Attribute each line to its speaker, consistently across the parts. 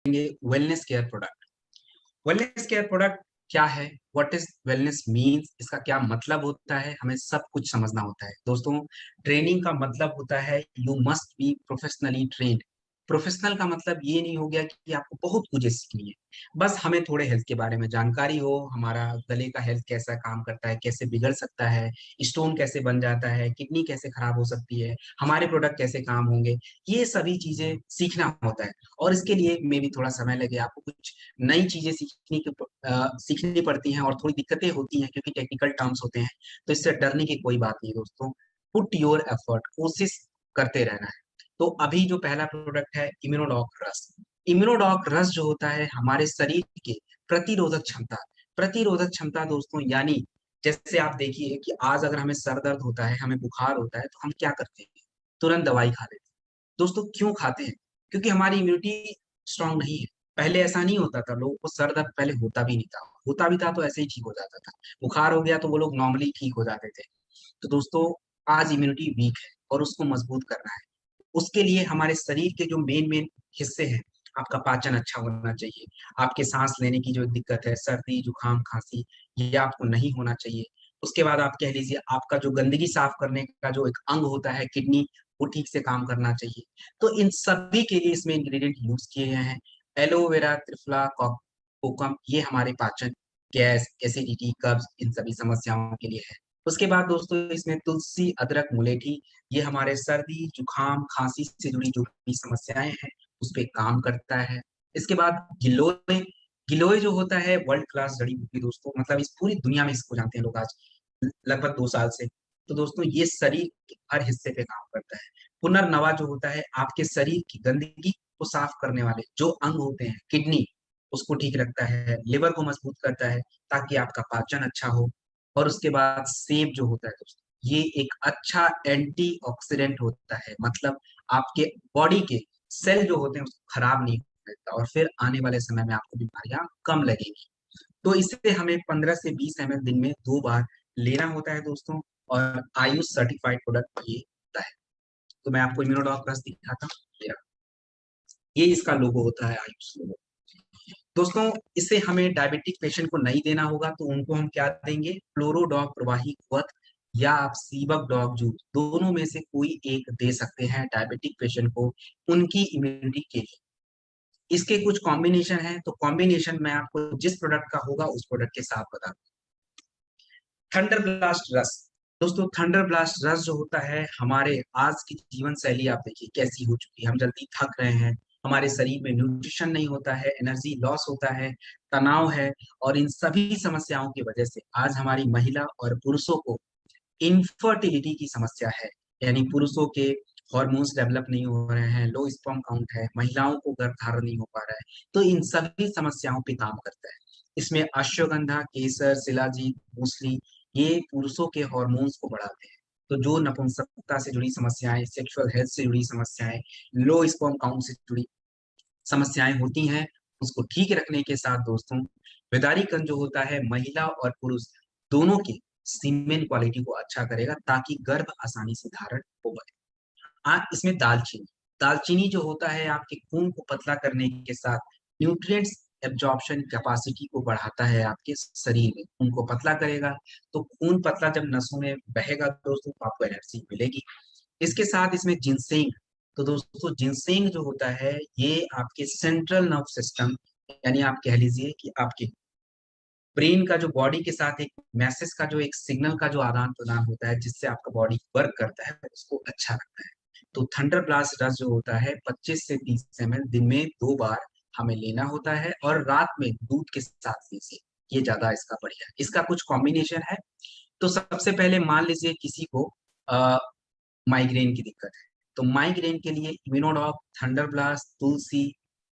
Speaker 1: Wellness care product. Wellness care product क्या है? What is wellness means? इसका क्या मतलब होता है? हमें सब कुछ समझना होता है दोस्तों। ट्रेनिंग का मतलब होता है you must be professionally trained. Professional का मतलब ये नहीं हो गया कि आपको बहुत कुछ सीखनी है। बस हमें थोड़े हेल्थ के बारे में जानकारी हो, हमारा गले का हेल्थ कैसा काम करता है, कैसे बिगड़ सकता है, स्टोन कैसे बन जाता है, किडनी कैसे खराब हो सकती है, हमारे प्रोडक्ट कैसे काम होंगे, ये सभी चीजें सीखना होता है। और इसके लिए मे भी थोड़ा समय लगे, आपको कुछ नई चीजें सीखनी पड़ती हैं और थोड़ी दिक्कतें होती हैं क्योंकि टेक्निकल टर्म्स होते हैं। तो इससे डरने की कोई बात नहीं दोस्तों। पुट योर एफर्ट, कोशिश करते रहना है। तो अभी जो पहला प्रोडक्ट है इम्यूनोडॉक रस। इम्यूनोडॉक रस जो होता है हमारे शरीर के प्रतिरोधक क्षमता दोस्तों, यानी जैसे आप देखिए कि आज अगर हमें सर दर्द होता है, हमें बुखार होता है, तो हम क्या करते हैं? तुरंत दवाई खा लेते हैं। दोस्तों क्यों खाते हैं? क्योंकि हमारी इम्यूनिटी स्ट्रांग नहीं है। पहले ऐसा नहीं होता था, लोगों को सर दर्द पहले होता भी था तो ऐसे ही ठीक हो जाता था। बुखार हो गया तो वो लोग नॉर्मली ठीक हो जाते थे। तो दोस्तों आज इम्यूनिटी वीक है और उसको मजबूत करना है। उसके लिए हमारे शरीर के जो मेन मेन हिस्से हैं, आपका पाचन अच्छा होना चाहिए, आपके सांस लेने की जो दिक्कत है, सर्दी जुकाम खांसी, ये आपको नहीं होना चाहिए। उसके बाद आप कह लीजिए आपका जो गंदगी साफ करने का जो एक अंग होता है किडनी, वो ठीक से काम करना चाहिए। तो इन सभी के लिए इसमें इंग्रेडिएंट यूज किए गए हैं। एलोवेरा, त्रिफला, कोकम, ये हमारे पाचन, गैस, एसिडिटी, कब्ज, इन सभी समस्याओं के लिए है। उसके बाद दोस्तों इसमें तुलसी, अदरक, मुलेठी, ये हमारे सर्दी जुकाम खांसी से जुड़ी जो भी समस्याएं हैं उस पे काम करता है। इसके बाद गिलोय। गिलोय जो होता है वर्ल्ड क्लास जड़ी बूटी दोस्तों, मतलब इस पूरी दुनिया में इसको जानते हैं लोग आज लगभग 2 साल से। तो दोस्तों ये शरीर के हर हिस्से पे काम करता है। पुनर्नवा जो होता है आपके शरीर की गंदगी को साफ करने वाले जो अंग होते हैं, किडनी, उसको ठीक रखता है, लिवर को मजबूत करता है ताकि आपका पाचन अच्छा हो। और उसके बाद सेब जो होता है दोस्तों, ये एक अच्छा एंटीऑक्सीडेंट होता है, मतलब आपके बॉडी के सेल जो होते हैं उसको खराब नहीं करता और फिर आने वाले समय में आपको बीमारियां कम लगेंगी। तो इसे हमें 15 से 20 ml दिन में 2 बार लेना होता है दोस्तों। और आयुष सर्टिफाइड प्रोडक्ट ये होता है। तो मैं आपको इम्यूनोडॉक प्लस दिखाता हूँ। ये इसका लोगो होता है, आयुष लोगो। दोस्तों इसे हमें डायबिटिक पेशेंट को नहीं देना होगा, तो उनको हम क्या देंगे? फ्लोरोडॉग प्रवाही कुवत या आप सीबक डॉग जूस, दोनों में से कोई एक दे सकते हैं डायबिटिक पेशेंट को, उनकी इम्यूनिटी के लिए। इसके कुछ कॉम्बिनेशन है, तो कॉम्बिनेशन मैं आपको जिस प्रोडक्ट का होगा उस प्रोडक्ट के साथ बता दूं। थंडर ब्लास्ट रस। दोस्तों थंडर ब्लास्ट रस जो होता है, हमारे आज की जीवन शैली आप देखिए कैसी हो चुकी है। हम जल्दी थक रहे हैं, हमारे शरीर में न्यूट्रिशन नहीं होता है, एनर्जी लॉस होता है, तनाव है। और इन सभी समस्याओं की वजह से आज हमारी महिला और पुरुषों को इनफर्टिलिटी की समस्या है। यानी पुरुषों के हॉर्मोन्स डेवलप नहीं हो रहे हैं, लो स्पर्म काउंट है, महिलाओं को गर्भधारण नहीं हो पा रहा है। तो इन सभी समस्याओं पे काम करता है। इसमें अश्वगंधा, केसर, शिलाजीत, मूसली, ये पुरुषों के हॉर्मोन्स को बढ़ाते हैं। तो जो नपुंसकता से जुड़ी समस्याएं, सेक्सुअल हेल्थ से जुड़ी समस्याएं, लो स्पर्म काउंट से जुड़ी समस्याएं होती हैं, उसको ठीक रखने के साथ दोस्तों विदारीकरण जो होता है महिला और पुरुष दोनों की सीमेन क्वालिटी को अच्छा करेगा ताकि गर्भ आसानी से धारण हो पाए। इसमें दालचीनी। दालचीनी जो होता है आपके खून को पतला करने के साथ न्यूट्रिएंट्स एब्जॉर्प्शन कैपेसिटी को बढ़ाता है, आपके शरीर में खून को पतला करेगा। तो खून पतला जब नसों में बहेगा दोस्तों तो आपको एनर्जी मिलेगी। इसके साथ इसमें जिनसेंग। तो दोस्तों जिनसेंग जो होता है ये आपके सेंट्रल नर्व सिस्टम, यानी आप कह लीजिए कि आपके ब्रेन का जो बॉडी के साथ एक मैसेज का जो एक सिग्नल का जो आदान प्रदान होता है जिससे आपका बॉडी वर्क करता है, उसको अच्छा रखता है। तो थंडर ब्लास्ट रस जो होता है 25 से 30 ml दिन में 2 बार हमें लेना होता है और रात में दूध के साथ लीजिए, ये ज्यादा इसका बढ़िया है। इसका कुछ कॉम्बिनेशन है। तो सबसे पहले मान लीजिए किसी को माइग्रेन की दिक्कत है, तो माइग्रेन के लिए इम्यूनोडॉक, थंडर ब्लास्ट, तुलसी,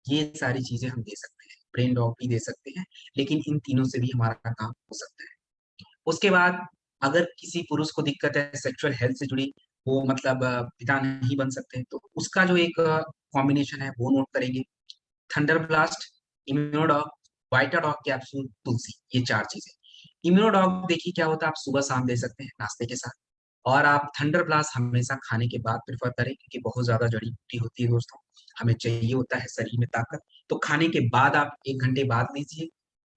Speaker 1: ये सारी चीजें हम दे सकते हैं। ब्रेन डॉग भी दे सकते हैं, लेकिन इन तीनों से भी हमारा काम हो सकता है। उसके बाद अगर किसी पुरुष को दिक्कत है सेक्सुअल हेल्थ से जुड़ी, वो मतलब पिता नहीं बन सकते, तो उसका जो एक कॉम्बिनेशन है वो नोट करेंगे। थंडर ब्लास्ट, इम्यूनोडॉग, वाइटाडॉग कैप्सूल, तुलसी, ये 4 चीजें। इम्यूनोडॉग देखिए क्या होता है, आप सुबह शाम दे सकते हैं नाश्ते के साथ। और आप थंडर ब्लास्ट हमेशा खाने के बाद प्रेफर करें, क्योंकि बहुत ज्यादा जड़ी बूटी होती है दोस्तों, हमें चाहिए होता है शरीर में ताकत। तो खाने के बाद आप 1 घंटे बाद लीजिए।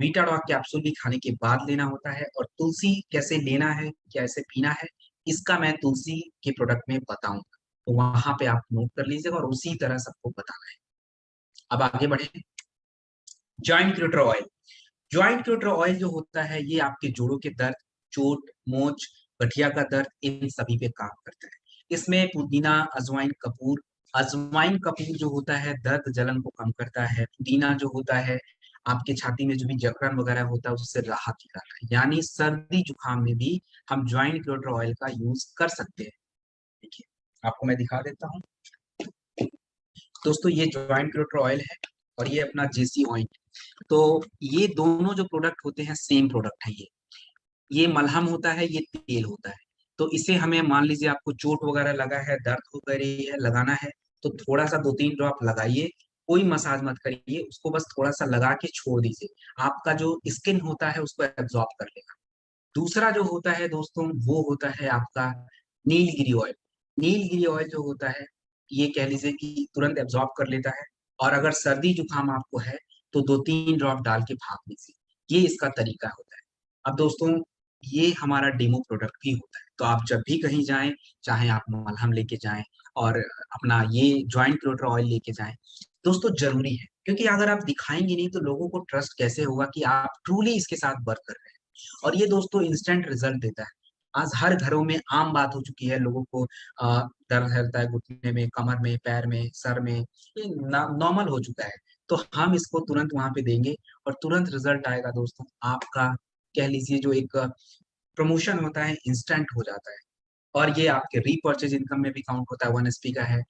Speaker 1: वीटाडॉक कैप्सूल भी खाने के बाद लेना होता है। और तुलसी कैसे लेना है, कैसे पीना है, इसका मैं तुलसी के प्रोडक्ट में बताऊंगा, तो वहां पे आप नोट कर लीजिएगा और उसी तरह सबको बताना है। अब आगे बढ़े। Joint cuter oil. Joint cuter oil जो होता है ये आपके जोड़ों के दर्द, चोट, मोच, गठिया का दर्द, इन सभी पे काम करता है। इसमें पुदीना, अजवाइन कपूर जो होता है दर्द जलन को कम करता है। पुदीना जो होता है आपके छाती में जो भी जकड़न वगैरह होता है उससे राहत दिलाता है। यानी सर्दी जुकाम में भी हम ज्वाइंट क्यूटर ऑयल का यूज कर सकते हैं। देखिए आपको मैं दिखा देता हूँ दोस्तों, ये ज्वाइंट क्यूटर ऑयल है और ये अपना जेसी ऑयल। तो ये दोनों जो प्रोडक्ट होते हैं सेम प्रोडक्ट है। ये मलहम होता है, ये तेल होता है। तो इसे हमें मान लीजिए आपको चोट वगैरह लगा है, दर्द हो रही है, लगाना है, तो थोड़ा सा 2-3 ड्रॉप लगाइए। कोई मसाज मत करिए उसको, बस थोड़ा सा लगा के छोड़ दीजिए। आपका जो स्किन होता है उसको एब्जॉर्ब कर लेगा। दूसरा जो होता है दोस्तों वो होता है आपका नीलगिरी ऑयल। नीलगिरी ऑयल जो होता है ये कह लीजिए कि तुरंत एब्जॉर्ब कर लेता है। और अगर सर्दी जुकाम आपको है तो 2-3 ड्रॉप डाल के भाप लीजिए। ये इसका तरीका होता है। अब दोस्तों ये हमारा डेमो प्रोडक्ट भी होता है, तो आप जब भी कहीं जाएं, चाहे आप मलहम लेके जाएं और अपना ये ज्वाइंट क्लोटर ऑयल लेके जाएं, दोस्तों जरूरी है। क्योंकि अगर आप दिखाएंगे नहीं तो लोगों को ट्रस्ट कैसे होगा कि आप ट्रूली इसके साथ वर्क कर रहे हैं। और ये दोस्तों इंस्टेंट रिजल्ट देता है। आज हर घरों में आम बात हो चुकी है, लोगों को दर्द रहता है घुटने में, कमर में, पैर में, सर में, ये नॉर्मल हो चुका है। तो हम इसको तुरंत वहां पे देंगे और तुरंत रिजल्ट आएगा दोस्तों। आपका कह लीजिए जो एक प्रमोशन होता है इंस्टेंट हो जाता है। और ये आपके रीपर्चेज इनकम में भी काउंट होता है, 1 SP का है।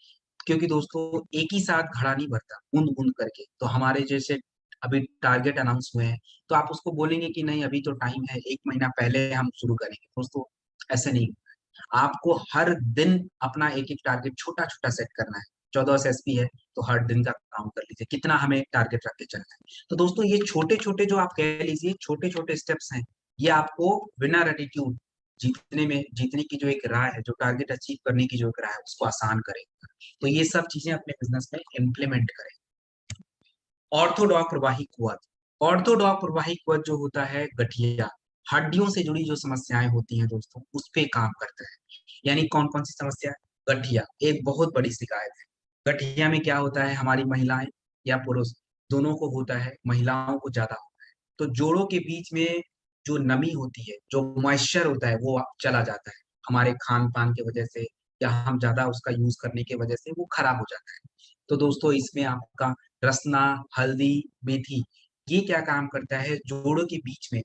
Speaker 1: क्योंकि दोस्तों एक ही साथ घड़ा नहीं भरता, बूंद बूंद करके। तो हमारे जैसे अभी टारगेट अनाउंस हुए हैं, तो आप उसको बोलेंगे कि नहीं अभी तो टाइम है, 1 महीना पहले हम शुरू करेंगे, दोस्तों ऐसे नहीं। आपको हर दिन अपना एक एक टारगेट छोटा छोटा सेट करना है। 14 SP है तो हर दिन का काउंट कर लीजिए कितना हमें टारगेट रख के चलना है। तो दोस्तों ये छोटे छोटे जो आप कह लीजिए छोटे छोटे स्टेप्स हैं, ये आपको बिना एटीट्यूड जीतने की जो एक राह है, जो टारगेट अचीव करने की जो एक राह है, उसको आसान करेगा। तो ये सब चीजें अपने बिजनेस में इम्प्लीमेंट करें। ऑर्थोडॉक प्रवाही कुवत। ऑर्थोडॉक प्रवाही कुवत जो होता है गठिया, हड्डियों से जुड़ी जो समस्याएं होती हैं दोस्तों उस पे काम करता है। यानी कौन कौन सी समस्या? गठिया एक बहुत बड़ी शिकायत है। गठिया में क्या होता है, हमारी महिलाएं या पुरुष दोनों को होता है, महिलाओं को ज्यादा होता है। तो जोड़ों के बीच में जो नमी होती है, जो मॉइस्चर होता है, वो चला जाता है हमारे खान पान की वजह से, या हम ज्यादा उसका यूज करने की वजह से वो खराब हो जाता है। तो दोस्तों इसमें आपका रसना, हल्दी, मेथी, ये क्या काम करता है, जोड़ों के बीच में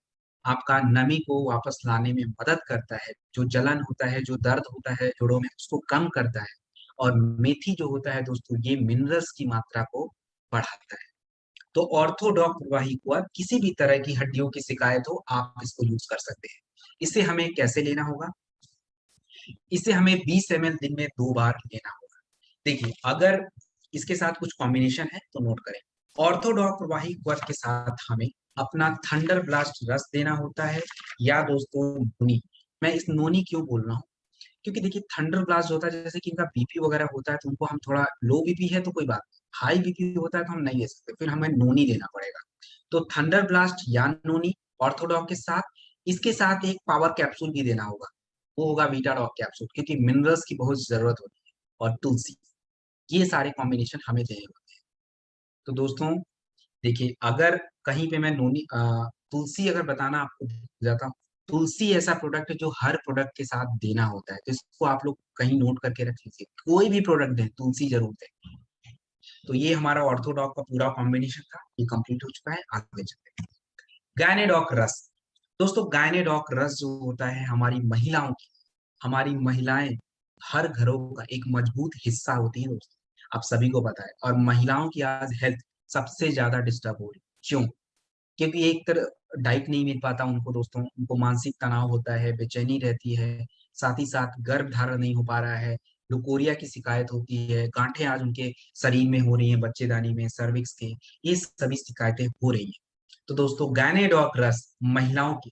Speaker 1: आपका नमी को वापस लाने में मदद करता है। जो जलन होता है, जो दर्द होता है जोड़ों में, उसको कम करता है। और मेथी जो होता है दोस्तों ये मिनरल्स की मात्रा को बढ़ाता है। तो ऑर्थोडॉक प्रवाही कुआ, किसी भी तरह की हड्डियों की शिकायत हो आप इसको यूज कर सकते हैं। इसे हमें कैसे लेना होगा? इसे हमें 20 ml दिन में 2 बार लेना होगा। देखिए अगर इसके साथ कुछ कॉम्बिनेशन है तो नोट करें। ऑर्थोडॉक प्रवाही क्वर के साथ हमें अपना थंडर ब्लास्ट रस देना होता है, या दोस्तों नोनी। मैं इस नोनी क्यों बोल रहा हूँ, क्योंकि देखिए थंडर ब्लास्ट होता है, जैसे कि इनका बीपी वगैरह होता है तो उनको हम थोड़ा, लो बीपी है तो कोई बात, हाई बीपी होता है तो हम नहीं ले सकते, फिर हमें नोनी लेना पड़ेगा। तो थंडर ब्लास्ट या नोनी ऑर्थोडॉक के साथ, इसके साथ एक पावर कैप्सूल भी देना होगा, वो होगा वीटाडॉक कैप्सूल, क्योंकि मिनरल्स की बहुत जरूरत होती है। और तुलसी, ये सारे कॉम्बिनेशन हमें देने होते हैं। तो दोस्तों देखिए अगर कहीं पे मैं तुलसी अगर बताना आपको भूल जाता हूँ, तुलसी ऐसा प्रोडक्ट है जो हर प्रोडक्ट के साथ देना होता है, तो इसको आप लोग कहीं नोट करके रख लीजिए, कोई भी प्रोडक्ट दें तुलसी जरूर दें। तो ये हमारा ऑर्थोडॉक का पूरा कॉम्बिनेशन था, ये कंप्लीट हो चुका है। आगे चलते हैं। गायनेडॉक रस। दोस्तों गायनेडॉक रस जो होता है हमारी महिलाओं की, हमारी महिलाएं हर घरों का एक मजबूत हिस्सा होती है दोस्तों, आप सभी को पता है। और महिलाओं की आज हेल्थ सबसे ज्यादा डिस्टर्ब हो रही है, क्यों? क्योंकि एक तरह डाइट नहीं मिल पाता उनको दोस्तों, उनको मानसिक तनाव होता है, बेचैनी रहती है, साथ ही साथ गर्भ धारण नहीं हो पा रहा है, लुकोरिया की शिकायत होती है, गांठें आज उनके शरीर में हो रही हैं, बच्चेदानी में, सर्विक्स के, ये सभी शिकायतें हो रही हैं। तो दोस्तों गायनेडॉक रस महिलाओं की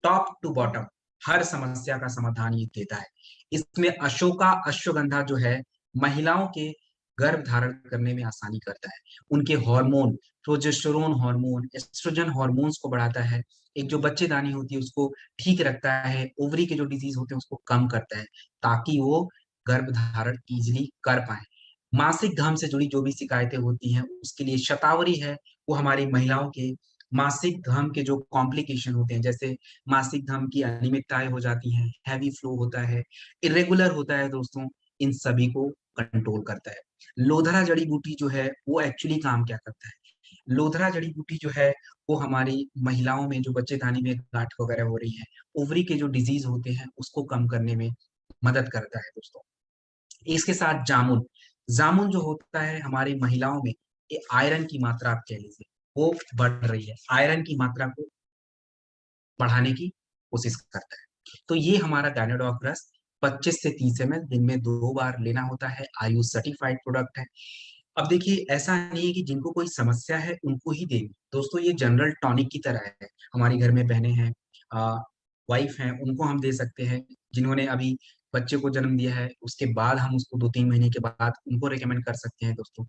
Speaker 1: टॉप टू बॉटम हर समस्या का समाधान ये देता है। इसमें अशोका अश्वगंधा जो है महिलाओं के गर्भ धारण करने में आसानी करता है। उनके hormone, progesterone hormone, oestrogen hormones को बढ़ाता है। एक जो बच्चेदानी होती है उसको ठीक रखता है। ओवरी के जो डिजीज होते हैं उसको कम करता है, ताकि वो गर्भ धारण इजिली कर पाए। मासिक धर्म से जुड़ी जो भी शिकायतें होती हैं उसके लिए शतावरी है। वो हमारी महिलाओं के मासिक धर्म के जो कॉम्प्लिकेशन होते हैं, जैसे मासिक धर्म की अनियमितताएं हो जाती हैं, हैवी फ्लो होता है, इरेगुलर होता है दोस्तों, इन सभी को कंट्रोल करता है। लोधरा जड़ी बूटी जो है वो एक्चुअली काम क्या करता है? लोधरा जड़ी बूटी जो है वो हमारी महिलाओं में जो बच्चेदानी में गांठ वगैरह हो रही है, ओवरी के जो डिजीज होते हैं उसको कम करने में मदद करता है दोस्तों। इसके साथ जामुन, जामुन जो होता है हमारी महिलाओं में ये आयरन की मात्रा आप कह लीजिए वो बढ़ रही है, आयरन की मात्रा को बढ़ाने की कोशिश करता है। तो ये हमारा गायनेडॉक रस 25 से 30 ml दिन में 2 बार लेना होता है। आयुष सर्टिफाइड प्रोडक्ट है। अब देखिए ऐसा नहीं है कि जिनको कोई समस्या है उनको ही देंगे दोस्तों, ये जनरल टॉनिक की तरह है। हमारी घर में बहनें हैं, वाइफ हैं, उनको हम दे सकते हैं। जिन्होंने अभी बच्चे को जन्म दिया है उसके बाद हम उसको 2-3 महीने के बाद उनको रिकमेंड कर सकते हैं दोस्तों।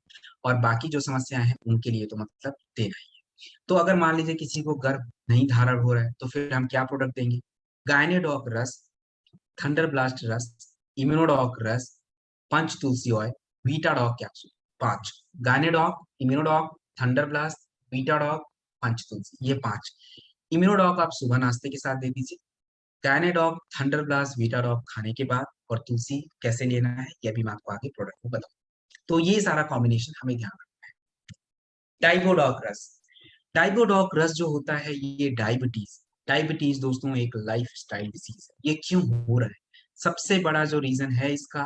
Speaker 1: और बाकी जो समस्याएं हैं उनके लिए तो मतलब देना ही है। तो अगर मान लीजिए किसी को गर्भ नहीं धारण हो रहा है तो फिर हम क्या प्रोडक्ट देंगे? गायनेडॉक रस, थंडर ब्लास्ट रस, इम्यूनोडॉक रस, Panch Tulsi oil, Vitadoc capsule. 5, Gynedoc, Immunodoc, thunder blast, Vitadoc, Panch Tulsi, ये 5। इम्यूनोडॉक आप सुबह नाश्ते के साथ दे दीजिए। गायनेडॉक, थंडर ब्लास्ट, वीटाडॉक खाने के बाद, और तुलसी कैसे लेना है ये भी मैं आपको आगे प्रोडक्ट में बताऊँ। तो ये सारा कॉम्बिनेशन हमें ध्यान रखना है। डाइबोडॉक रस, डाइबोडॉक रस जो होता है ये डायबिटीज, डायबिटीज दोस्तों एक लाइफ स्टाइल डिसीज है। ये क्यों हो रहा है? सबसे बड़ा जो रीजन है इसका,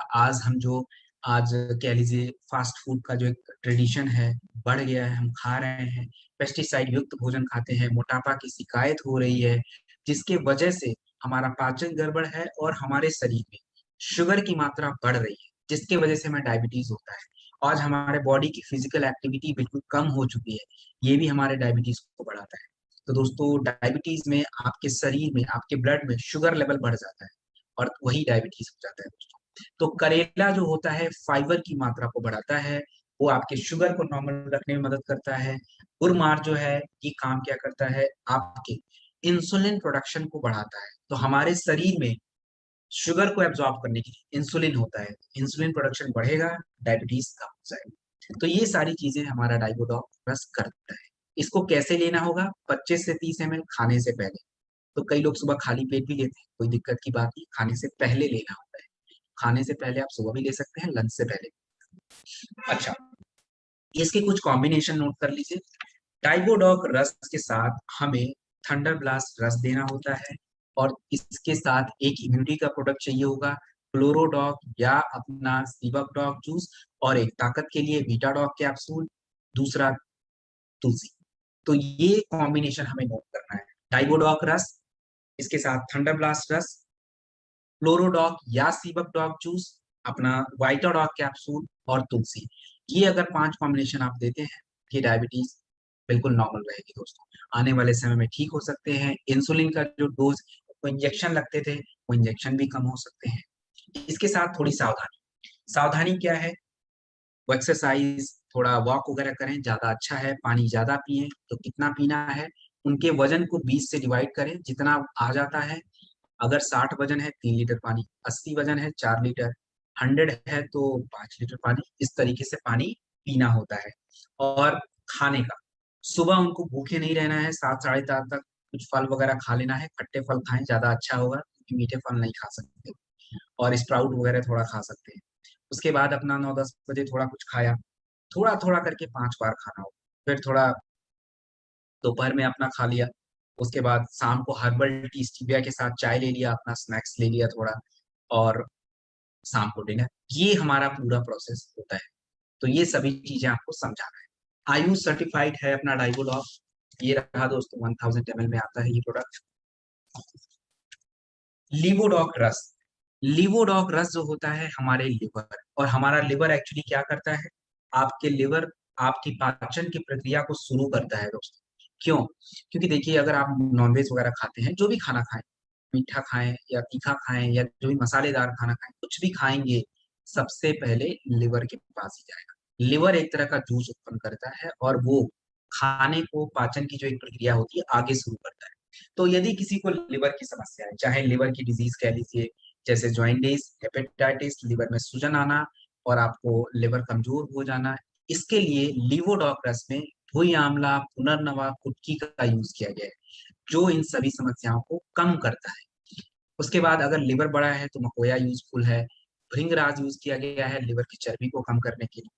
Speaker 1: आज कह लीजिए फास्ट फूड का जो एक ट्रेडिशन है बढ़ गया है, हम खा रहे हैं, पेस्टिसाइड युक्त भोजन खाते हैं, मोटापा की शिकायत हो रही है, जिसके वजह से हमारा पाचन गड़बड़ है और हमारे शरीर में शुगर की मात्रा बढ़ रही है, जिसके वजह से हमें डायबिटीज होता है। आज हमारे बॉडी की फिजिकल एक्टिविटी बिल्कुल कम हो चुकी है, ये भी हमारे डायबिटीज को बढ़ाता है। तो दोस्तों डायबिटीज में आपके शरीर में, आपके ब्लड में शुगर लेवल बढ़ जाता है और वही डायबिटीज हो जाता है दोस्तों। तो करेला जो होता है फाइबर की मात्रा को बढ़ाता है, वो आपके शुगर को नॉर्मल रखने में मदद करता है। गुरमार जो है ये काम क्या करता है, आपके इंसुलिन प्रोडक्शन को बढ़ाता है। तो हमारे शरीर में शुगर को एब्जॉर्ब करने के लिए इंसुलिन होता है, इंसुलिन प्रोडक्शन बढ़ेगा, डायबिटीज कम हो जाएगी। तो ये सारी चीजें हमारा डाइबोडॉक रस करता है। इसको कैसे लेना होगा? 25 से 30 ml खाने से पहले। तो कई लोग सुबह खाली पेट भी लेते हैं, कोई दिक्कत की बात नहीं, खाने से पहले लेना होता है। खाने से पहले आप सुबह भी ले सकते हैं, लंच से पहले। अच्छा, इसके कुछ कॉम्बिनेशन नोट कर लीजिए। डाइबोडॉक रस के साथ हमें थंडर ब्लास्ट रस देना होता है, और इसके साथ एक इम्यूनिटी का प्रोडक्ट चाहिए होगा, क्लोरोडॉक या अपना सीबकडॉक जूस, और एक ताकत के लिए वीटाडॉक कैप्सूल, दूसरा तुलसी। तो ये कॉम्बिनेशन हमें नोट करना है। डाइबोडॉक रस, इसके साथ थंडर ब्लास्ट रस, क्लोरोडॉक या सीबकडॉक जूस, अपना वाइटाडॉक कैप्सूल और तुलसी। ये अगर 5 कॉम्बिनेशन आप देते हैं, ये डायबिटीज बिल्कुल नॉर्मल रहेगी दोस्तों। आने वाले समय में ठीक हो सकते हैं। इंसुलिन का जो डोज वो इंजेक्शन लगते थे, वो इंजेक्शन भी कम हो सकते हैं। इसके साथ थोड़ी सावधानी, सावधानी क्या है? वो एक्सरसाइज, थोड़ा वॉक वगैरह करें, ज्यादा अच्छा है। पानी ज्यादा पिए, तो कितना पीना है? उनके वजन को 20 से डिवाइड करें, जितना आ जाता है। अगर 60 वजन है 3 लीटर पानी, 80 वजन है 4 लीटर, 100 है तो 5 लीटर पानी, इस तरीके से पानी पीना होता है। और खाने का, सुबह उनको भूखे नहीं रहना है, 7 साढ़े 7 तक कुछ फल वगैरह खा लेना है। खट्टे फल खाएं, ज्यादा अच्छा होगा, क्योंकि मीठे फल नहीं खा सकते। और स्प्राउट वगैरह थोड़ा खा सकते हैं। उसके बाद अपना 9-10 बजे थोड़ा कुछ खाया, थोड़ा थोड़ा करके 5 बार खाना हो। फिर थोड़ा दोपहर में अपना खा लिया। उसके बाद शाम को हर्बल टी स्टीविया के साथ चाय ले लिया, अपना स्नैक्स ले लिया थोड़ा, और शाम को डिनर। ये हमारा पूरा प्रोसेस होता है। तो ये सभी चीजें आपको समझाना है। आयुष सर्टिफाइड है अपना डाइबोलॉग। ये रहा दोस्तों, 1000 ml में आता है ये प्रोडक्ट। लिवोडॉक रस, लिवोडॉक रस जो होता है हमारे लिवर, और हमारा लिवर एक्चुअली क्या करता है, आपके लिवर आपकी पाचन की प्रक्रिया को शुरू करता है दोस्तों। क्यों? क्योंकि देखिए अगर आप नॉनवेज वगैरह खाते हैं, जो भी खाना खाएं, मीठा खाएं या तीखा खाएं या जो भी मसालेदार खाना खाएं, कुछ भी खाएंगे, सबसे पहले लिवर के पास ही जाएगा। लिवर एक तरह का जूस उत्पन्न करता है और वो खाने को, पाचन की जो एक प्रक्रिया होती है, आगे शुरू करता है। तो यदि किसी को लिवर की समस्या है, चाहे लिवर की डिजीज कह लीजिए, जैसे जॉइंटिस, हेपेटाइटिस, लिवर में सूजन आना और आपको लिवर कमजोर हो जाना, इसके लिए लीवोडॉक रस में भुई आंवला, पुनर्नवा, कुटकी का यूज किया गया है, जो इन सभी समस्याओं को कम करता है। उसके बाद अगर लिवर बड़ा है तो मकोया यूजफुल है। भृंगराज यूज किया गया है लिवर की चर्बी को कम करने के लिए।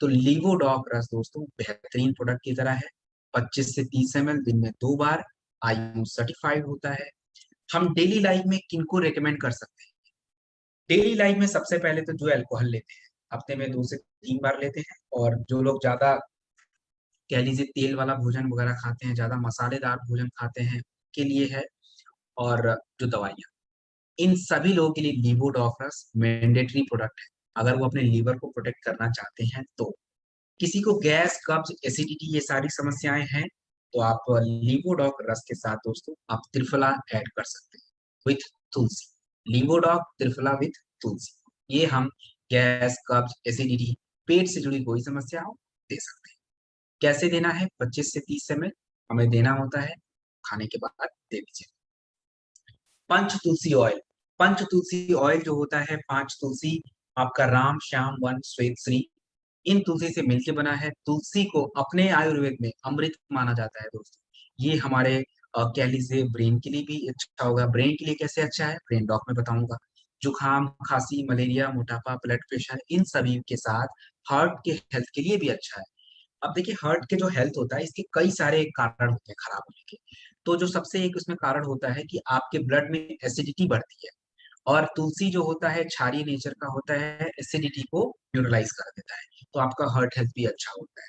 Speaker 1: तो लीवोडॉक रस दोस्तों बेहतरीन प्रोडक्ट की तरह है। 25 से 30 ml दिन में 2 बार, आयु सर्टिफाइड होता है। हम डेली लाइफ में किनको रेकमेंड कर सकते हैं? डेली लाइफ में सबसे पहले तो जो अल्कोहल लेते हैं, हफ्ते में 2 से 3 बार लेते हैं, और जो लोग ज्यादा कह लीजिए तेल वाला भोजन वगैरह खाते हैं, ज्यादा मसालेदार भोजन खाते हैं, के लिए है। और जो दवाइयाँ, इन सभी लोगों के लिए लीवोडॉकरस मैंडेटरी प्रोडक्ट है, अगर वो अपने लीवर को प्रोटेक्ट करना चाहते हैं तो। किसी को गैस, कब्ज, एसिडिटी ये सारी समस्याएं हैं, तो आप लीवोडॉक रस के साथ दोस्तों आप त्रिफला ऐड कर सकते हैं विथ तुलसी। लीवोडॉक त्रिफला विथ तुलसी, ये हम गैस, कब्ज, एसिडिटी, पेट से जुड़ी कोई समस्या हो, दे सकते हैं। कैसे देना है? 25 से 30 ml हमें देना होता है, खाने के बाद दे दीजिए। पंच तुलसी ऑयल, पंच तुलसी ऑयल जो होता है, 5 तुलसी, आपका राम श्याम वन श्वेत श्री, इन तुलसी से मिलके बना है। तुलसी को अपने आयुर्वेद में अमृत माना जाता है दोस्तों। ये हमारे कह लीजिए ब्रेन के लिए भी अच्छा होगा। ब्रेन के लिए कैसे अच्छा है, ब्रेन डॉक में बताऊंगा। जुकाम, खांसी, मलेरिया, मोटापा, ब्लड प्रेशर, इन सभी के साथ हार्ट के हेल्थ के लिए भी अच्छा है। अब देखिए, हार्ट के जो हेल्थ होता है, इसके कई सारे कारण होते हैं खराब होने के। तो जो सबसे एक उसमें कारण होता है कि आपके ब्लड में एसिडिटी बढ़ती है, और तुलसी जो होता है क्षारीय नेचर का होता है, एसिडिटी को न्यूट्रलाइज कर देता है, तो आपका हार्ट हेल्थ भी अच्छा होता है।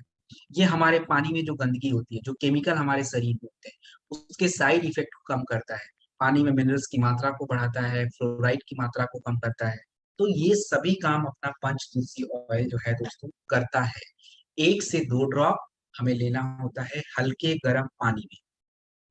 Speaker 1: ये हमारे पानी में जो गंदगी होती है, जो केमिकल हमारे शरीर में होते हैं, उसके साइड इफेक्ट को कम करता है। पानी में मिनरल्स की मात्रा को बढ़ाता है, फ्लोराइड की मात्रा को कम करता है। तो ये सभी काम अपना पंच तुलसी ऑयल जो है दोस्तों करता है। 1 से 2 ड्रॉप हमें लेना होता है हल्के गर्म पानी में।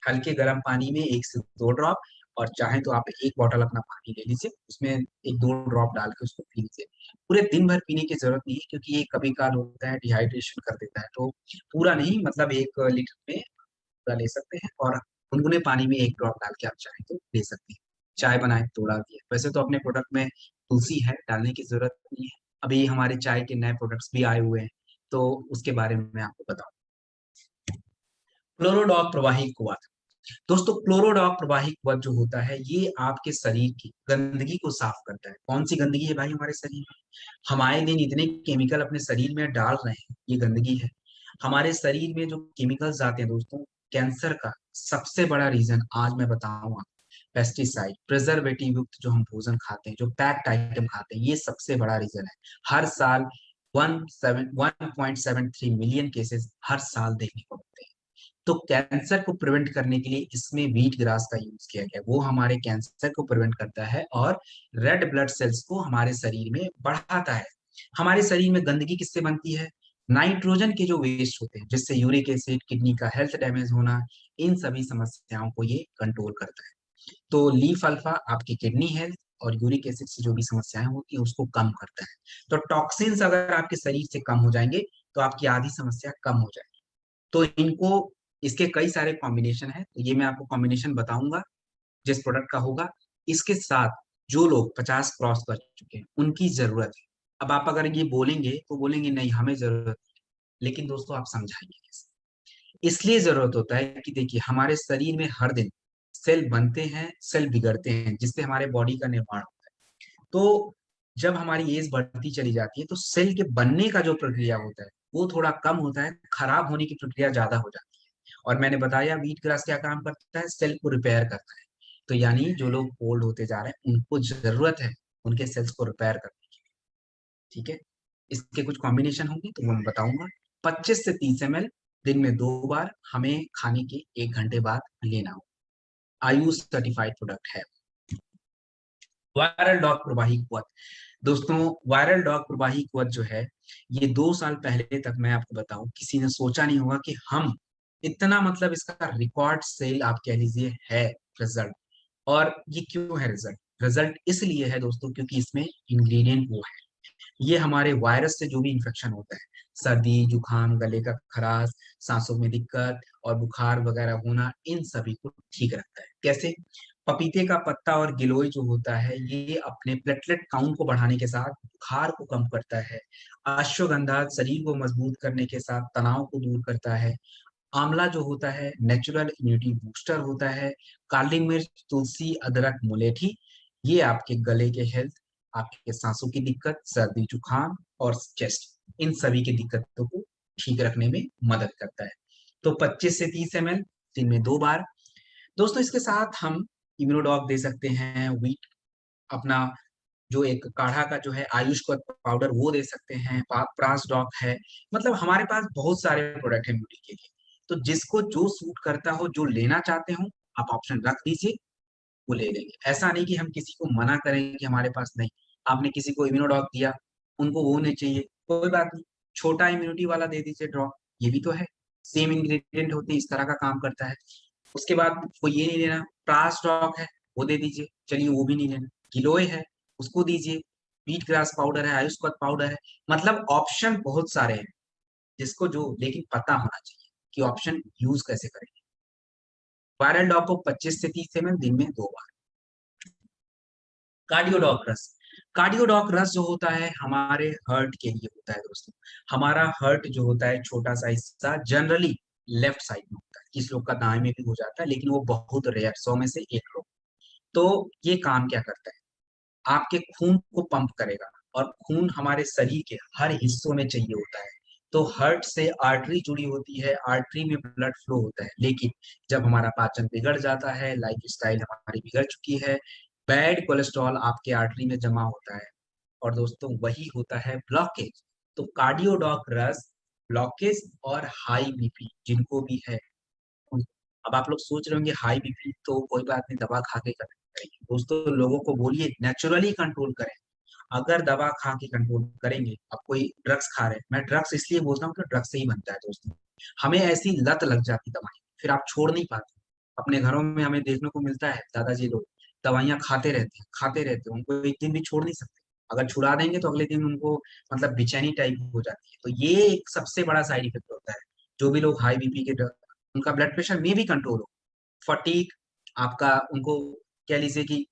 Speaker 1: हल्के गर्म पानी में 1 से 2 ड्रॉप, और चाहे तो आप 1 बॉटल अपना पानी ले लीजिए, उसमें 1-2 ड्रॉप डाल के उसको पी लीजिए। पूरे दिन भर पीने की जरूरत नहीं है, क्योंकि ये कभी काल होता है डिहाइड्रेशन कर देता है, तो पूरा नहीं, मतलब 1 लीटर में पूरा ले सकते हैं, और गुनगुने पानी में 1 ड्रॉप डाल के आप चाहे तो ले सकते हैं। चाय बनाए तो डाल दिए। वैसे तो अपने प्रोडक्ट में तुलसी है, डालने की जरूरत नहीं है। अभी हमारे चाय के नए प्रोडक्ट्स भी आए हुए हैं, तो उसके बारे में मैं आपको बताऊं। क्लोरोडॉक प्रवाही कुआं, दोस्तों क्लोरोडॉक प्रवाही कवच जो होता है, ये आपके शरीर की गंदगी को साफ करता है। कौन सी गंदगी है भाई हमारे शरीर में? हम आए दिन इतने केमिकल अपने शरीर में डाल रहे हैं, ये गंदगी है। हमारे शरीर में जो केमिकल्स आते हैं दोस्तों, कैंसर का सबसे बड़ा रीजन आज मैं बताऊंगा, पेस्टिसाइड, प्रिजर्वेटिव युक्त जो हम भोजन खाते हैं, जो पैक्ड आइटम खाते हैं, ये सबसे बड़ा रीजन है। हर साल 1.73 मिलियन केसेस हर साल देखने को मिलते हैं। तो कैंसर को प्रिवेंट करने के लिए इसमें व्हीट ग्रास का यूज किया गया, वो हमारे कैंसर को प्रिवेंट करता है और रेड ब्लड सेल्स को हमारे शरीर में बढ़ाता है। हमारे शरीर में गंदगी किससे बनती है? नाइट्रोजन के जो वेस्ट होते हैं, जिससे यूरिक एसिड, किडनी का हेल्थ डैमेज होना, इन सभी समस्याओं को ये कंट्रोल करता है। तो लीफ अल्फा आपकी किडनी हेल्थ और यूरिक एसिड से जो भी समस्याएं होती है उसको कम करता है। तो टॉक्सिन्स अगर आपके शरीर से कम हो जाएंगे, तो आपकी आधी समस्या कम हो जाएगी। तो इनको, इसके कई सारे कॉम्बिनेशन है, तो ये मैं आपको कॉम्बिनेशन बताऊंगा जिस प्रोडक्ट का होगा। इसके साथ जो लोग 50 क्रॉस कर चुके हैं उनकी जरूरत है। अब आप अगर ये बोलेंगे तो बोलेंगे नहीं हमें जरूरत है, लेकिन दोस्तों आप समझाइए कैसे? इसलिए जरूरत होता है कि देखिए, हमारे शरीर में हर दिन सेल बनते हैं, सेल बिगड़ते हैं, जिससे हमारे बॉडी का निर्माण होता है। तो जब हमारी एज बढ़ती चली जाती है, तो सेल के बनने का जो प्रक्रिया होता है वो थोड़ा कम होता है, खराब होने की प्रक्रिया ज्यादा हो जाती है। और मैंने बताया व्हीट ग्रास क्या काम करता है, सेल को रिपेयर करता है। तो यानी जो लोग ओल्ड होते जा रहे हैं उनको जरूरत है उनके सेल्स को रिपेयर करने की। ठीक है, इसके कुछ कॉम्बिनेशन होंगे तो वो मैं बताऊंगा। 25 से 30 ml दिन में 2 बार, हमें खाने के 1 घंटे बाद लेना हो। आयुष सर्टिफाइड प्रोडक्ट है। वायरल डॉग प्रवाही क्वथ, दोस्तों वायरल डॉग प्रवाही क्वथ जो है, ये 2 साल पहले तक मैं आपको बताऊं किसी ने सोचा नहीं होगा कि हम इतना, मतलब इसका रिकॉर्ड सेल आप कह लीजिए है, रिजल्ट और ये क्यों है रिजल्ट? रिजल्ट इसलिए है दोस्तों क्योंकि इसमें इंग्रेडिएंट वो है, ये हमारे वायरस से जो भी इंफेक्शन होता है, सर्दी, जुकाम, गले का खराश, सांसों में दिक्कत और बुखार वगैरह होना, इन सभी को ठीक रखता है। कैसे? पपीते का पत्ता और गिलोय जो होता है, ये अपने प्लेटलेट काउंट को बढ़ाने के साथ बुखार को कम करता है। अश्वगंधा शरीर को मजबूत करने के साथ तनाव को दूर करता है। आंवला जो होता है नेचुरल इम्यूनिटी बूस्टर होता है। काली मिर्च, तुलसी, अदरक, मुलेठी, ये आपके गले के हेल्थ, आपके सांसों की दिक्कत, सर्दी, जुकाम और चेस्ट, इन सभी की दिक्कतों को ठीक रखने में मदद करता है। तो 25 से 30 ml दिन में 2 बार। दोस्तों इसके साथ हम इम्यूनोडॉक दे सकते हैं, वीट अपना जो एक काढ़ा का जो है आयुष का पाउडर वो दे सकते हैं, प्रास डॉक है। मतलब हमारे पास बहुत सारे प्रोडक्ट है ब्यूटी के लिए। तो जिसको जो सूट करता हो, जो लेना चाहते हो, आप ऑप्शन रख दीजिए, वो ले लेंगे। ऐसा नहीं कि हम किसी को मना करें कि हमारे पास नहीं। आपने किसी को इम्यूनोडॉक दिया, उनको वो नहीं चाहिए, कोई बात नहीं, छोटा इम्यूनिटी वाला दे दीजिए ड्रॉप, ये भी तो है, सेम इंग्रेडिएंट होते हैं, इस तरह का काम करता है। उसके बाद वो ये नहीं लेना, प्रास डॉक है, वो दे दीजिए, चलिए वो भी नहीं लेना। गिलोय है, उसको दीजिए। व्हीट ग्रास पाउडर है, आयुष्मान पाउडर है। मतलब ऑप्शन बहुत सारे हैं, जिसको जो लेकिन पता होना चाहिए कि ऑप्शन यूज कैसे करेंगे। वायरल डॉग को 25 से 30 ml दिन में 2 बार। कार्डियोडॉक रस, कार्डियोडॉक रस जो होता है हमारे हार्ट के लिए होता है दोस्तों। हमारा हार्ट जो होता है छोटा सा हिस्सा जनरली लेफ्ट साइड में होता है, किस लोग का दाएं में भी हो जाता है, लेकिन वो बहुत रेयर, 100 में से 1 लोग। तो ये काम क्या करता है? आपके खून को पंप करेगा, और खून हमारे शरीर के हर हिस्सों में चाहिए होता है। तो हार्ट से आर्टरी जुड़ी होती है, आर्टरी में ब्लड फ्लो होता है। लेकिन जब हमारा पाचन बिगड़ जाता है, लाइफ स्टाइल हमारी बिगड़ चुकी है, बैड कोलेस्ट्रॉल आपके आर्टरी में जमा होता है, और दोस्तों वही होता है ब्लॉकेज। तो कार्डियोडॉक रस ब्लॉकेज और हाई बीपी जिनको भी है। अब आप लोग सोच रहे होंगे हाई बीपी तो कोई बात नहीं, दवा खा के करेंगे। दोस्तों लोगों को बोलिए नेचुरली कंट्रोल करें। अगर दवा खा के कंट्रोल करेंगे, अब कोई ड्रग्स खा रहे हैं, मैं ड्रग्स इसलिए बोलता हूँ कि ड्रग्स से ही बनता है दोस्तों। हमें ऐसी लत लग जाती दवाई, फिर आप छोड़ नहीं पाते। अपने घरों में हमें देखने को मिलता है, दादाजी लोग दवाइयाँ खाते रहते हैं, उनको एक दिन भी छोड़ नहीं सकते। अगर छुड़ा देंगे तो अगले दिन उनको मतलब बेचैनी टाइप हो जाती है। तो ये एक सबसे बड़ा साइड इफेक्ट होता है। जो भी लोग हाई बीपी के उनका ब्लड प्रेशर में भी कंट्रोल हो, फटीक आपका, उनको कह लीजिए कि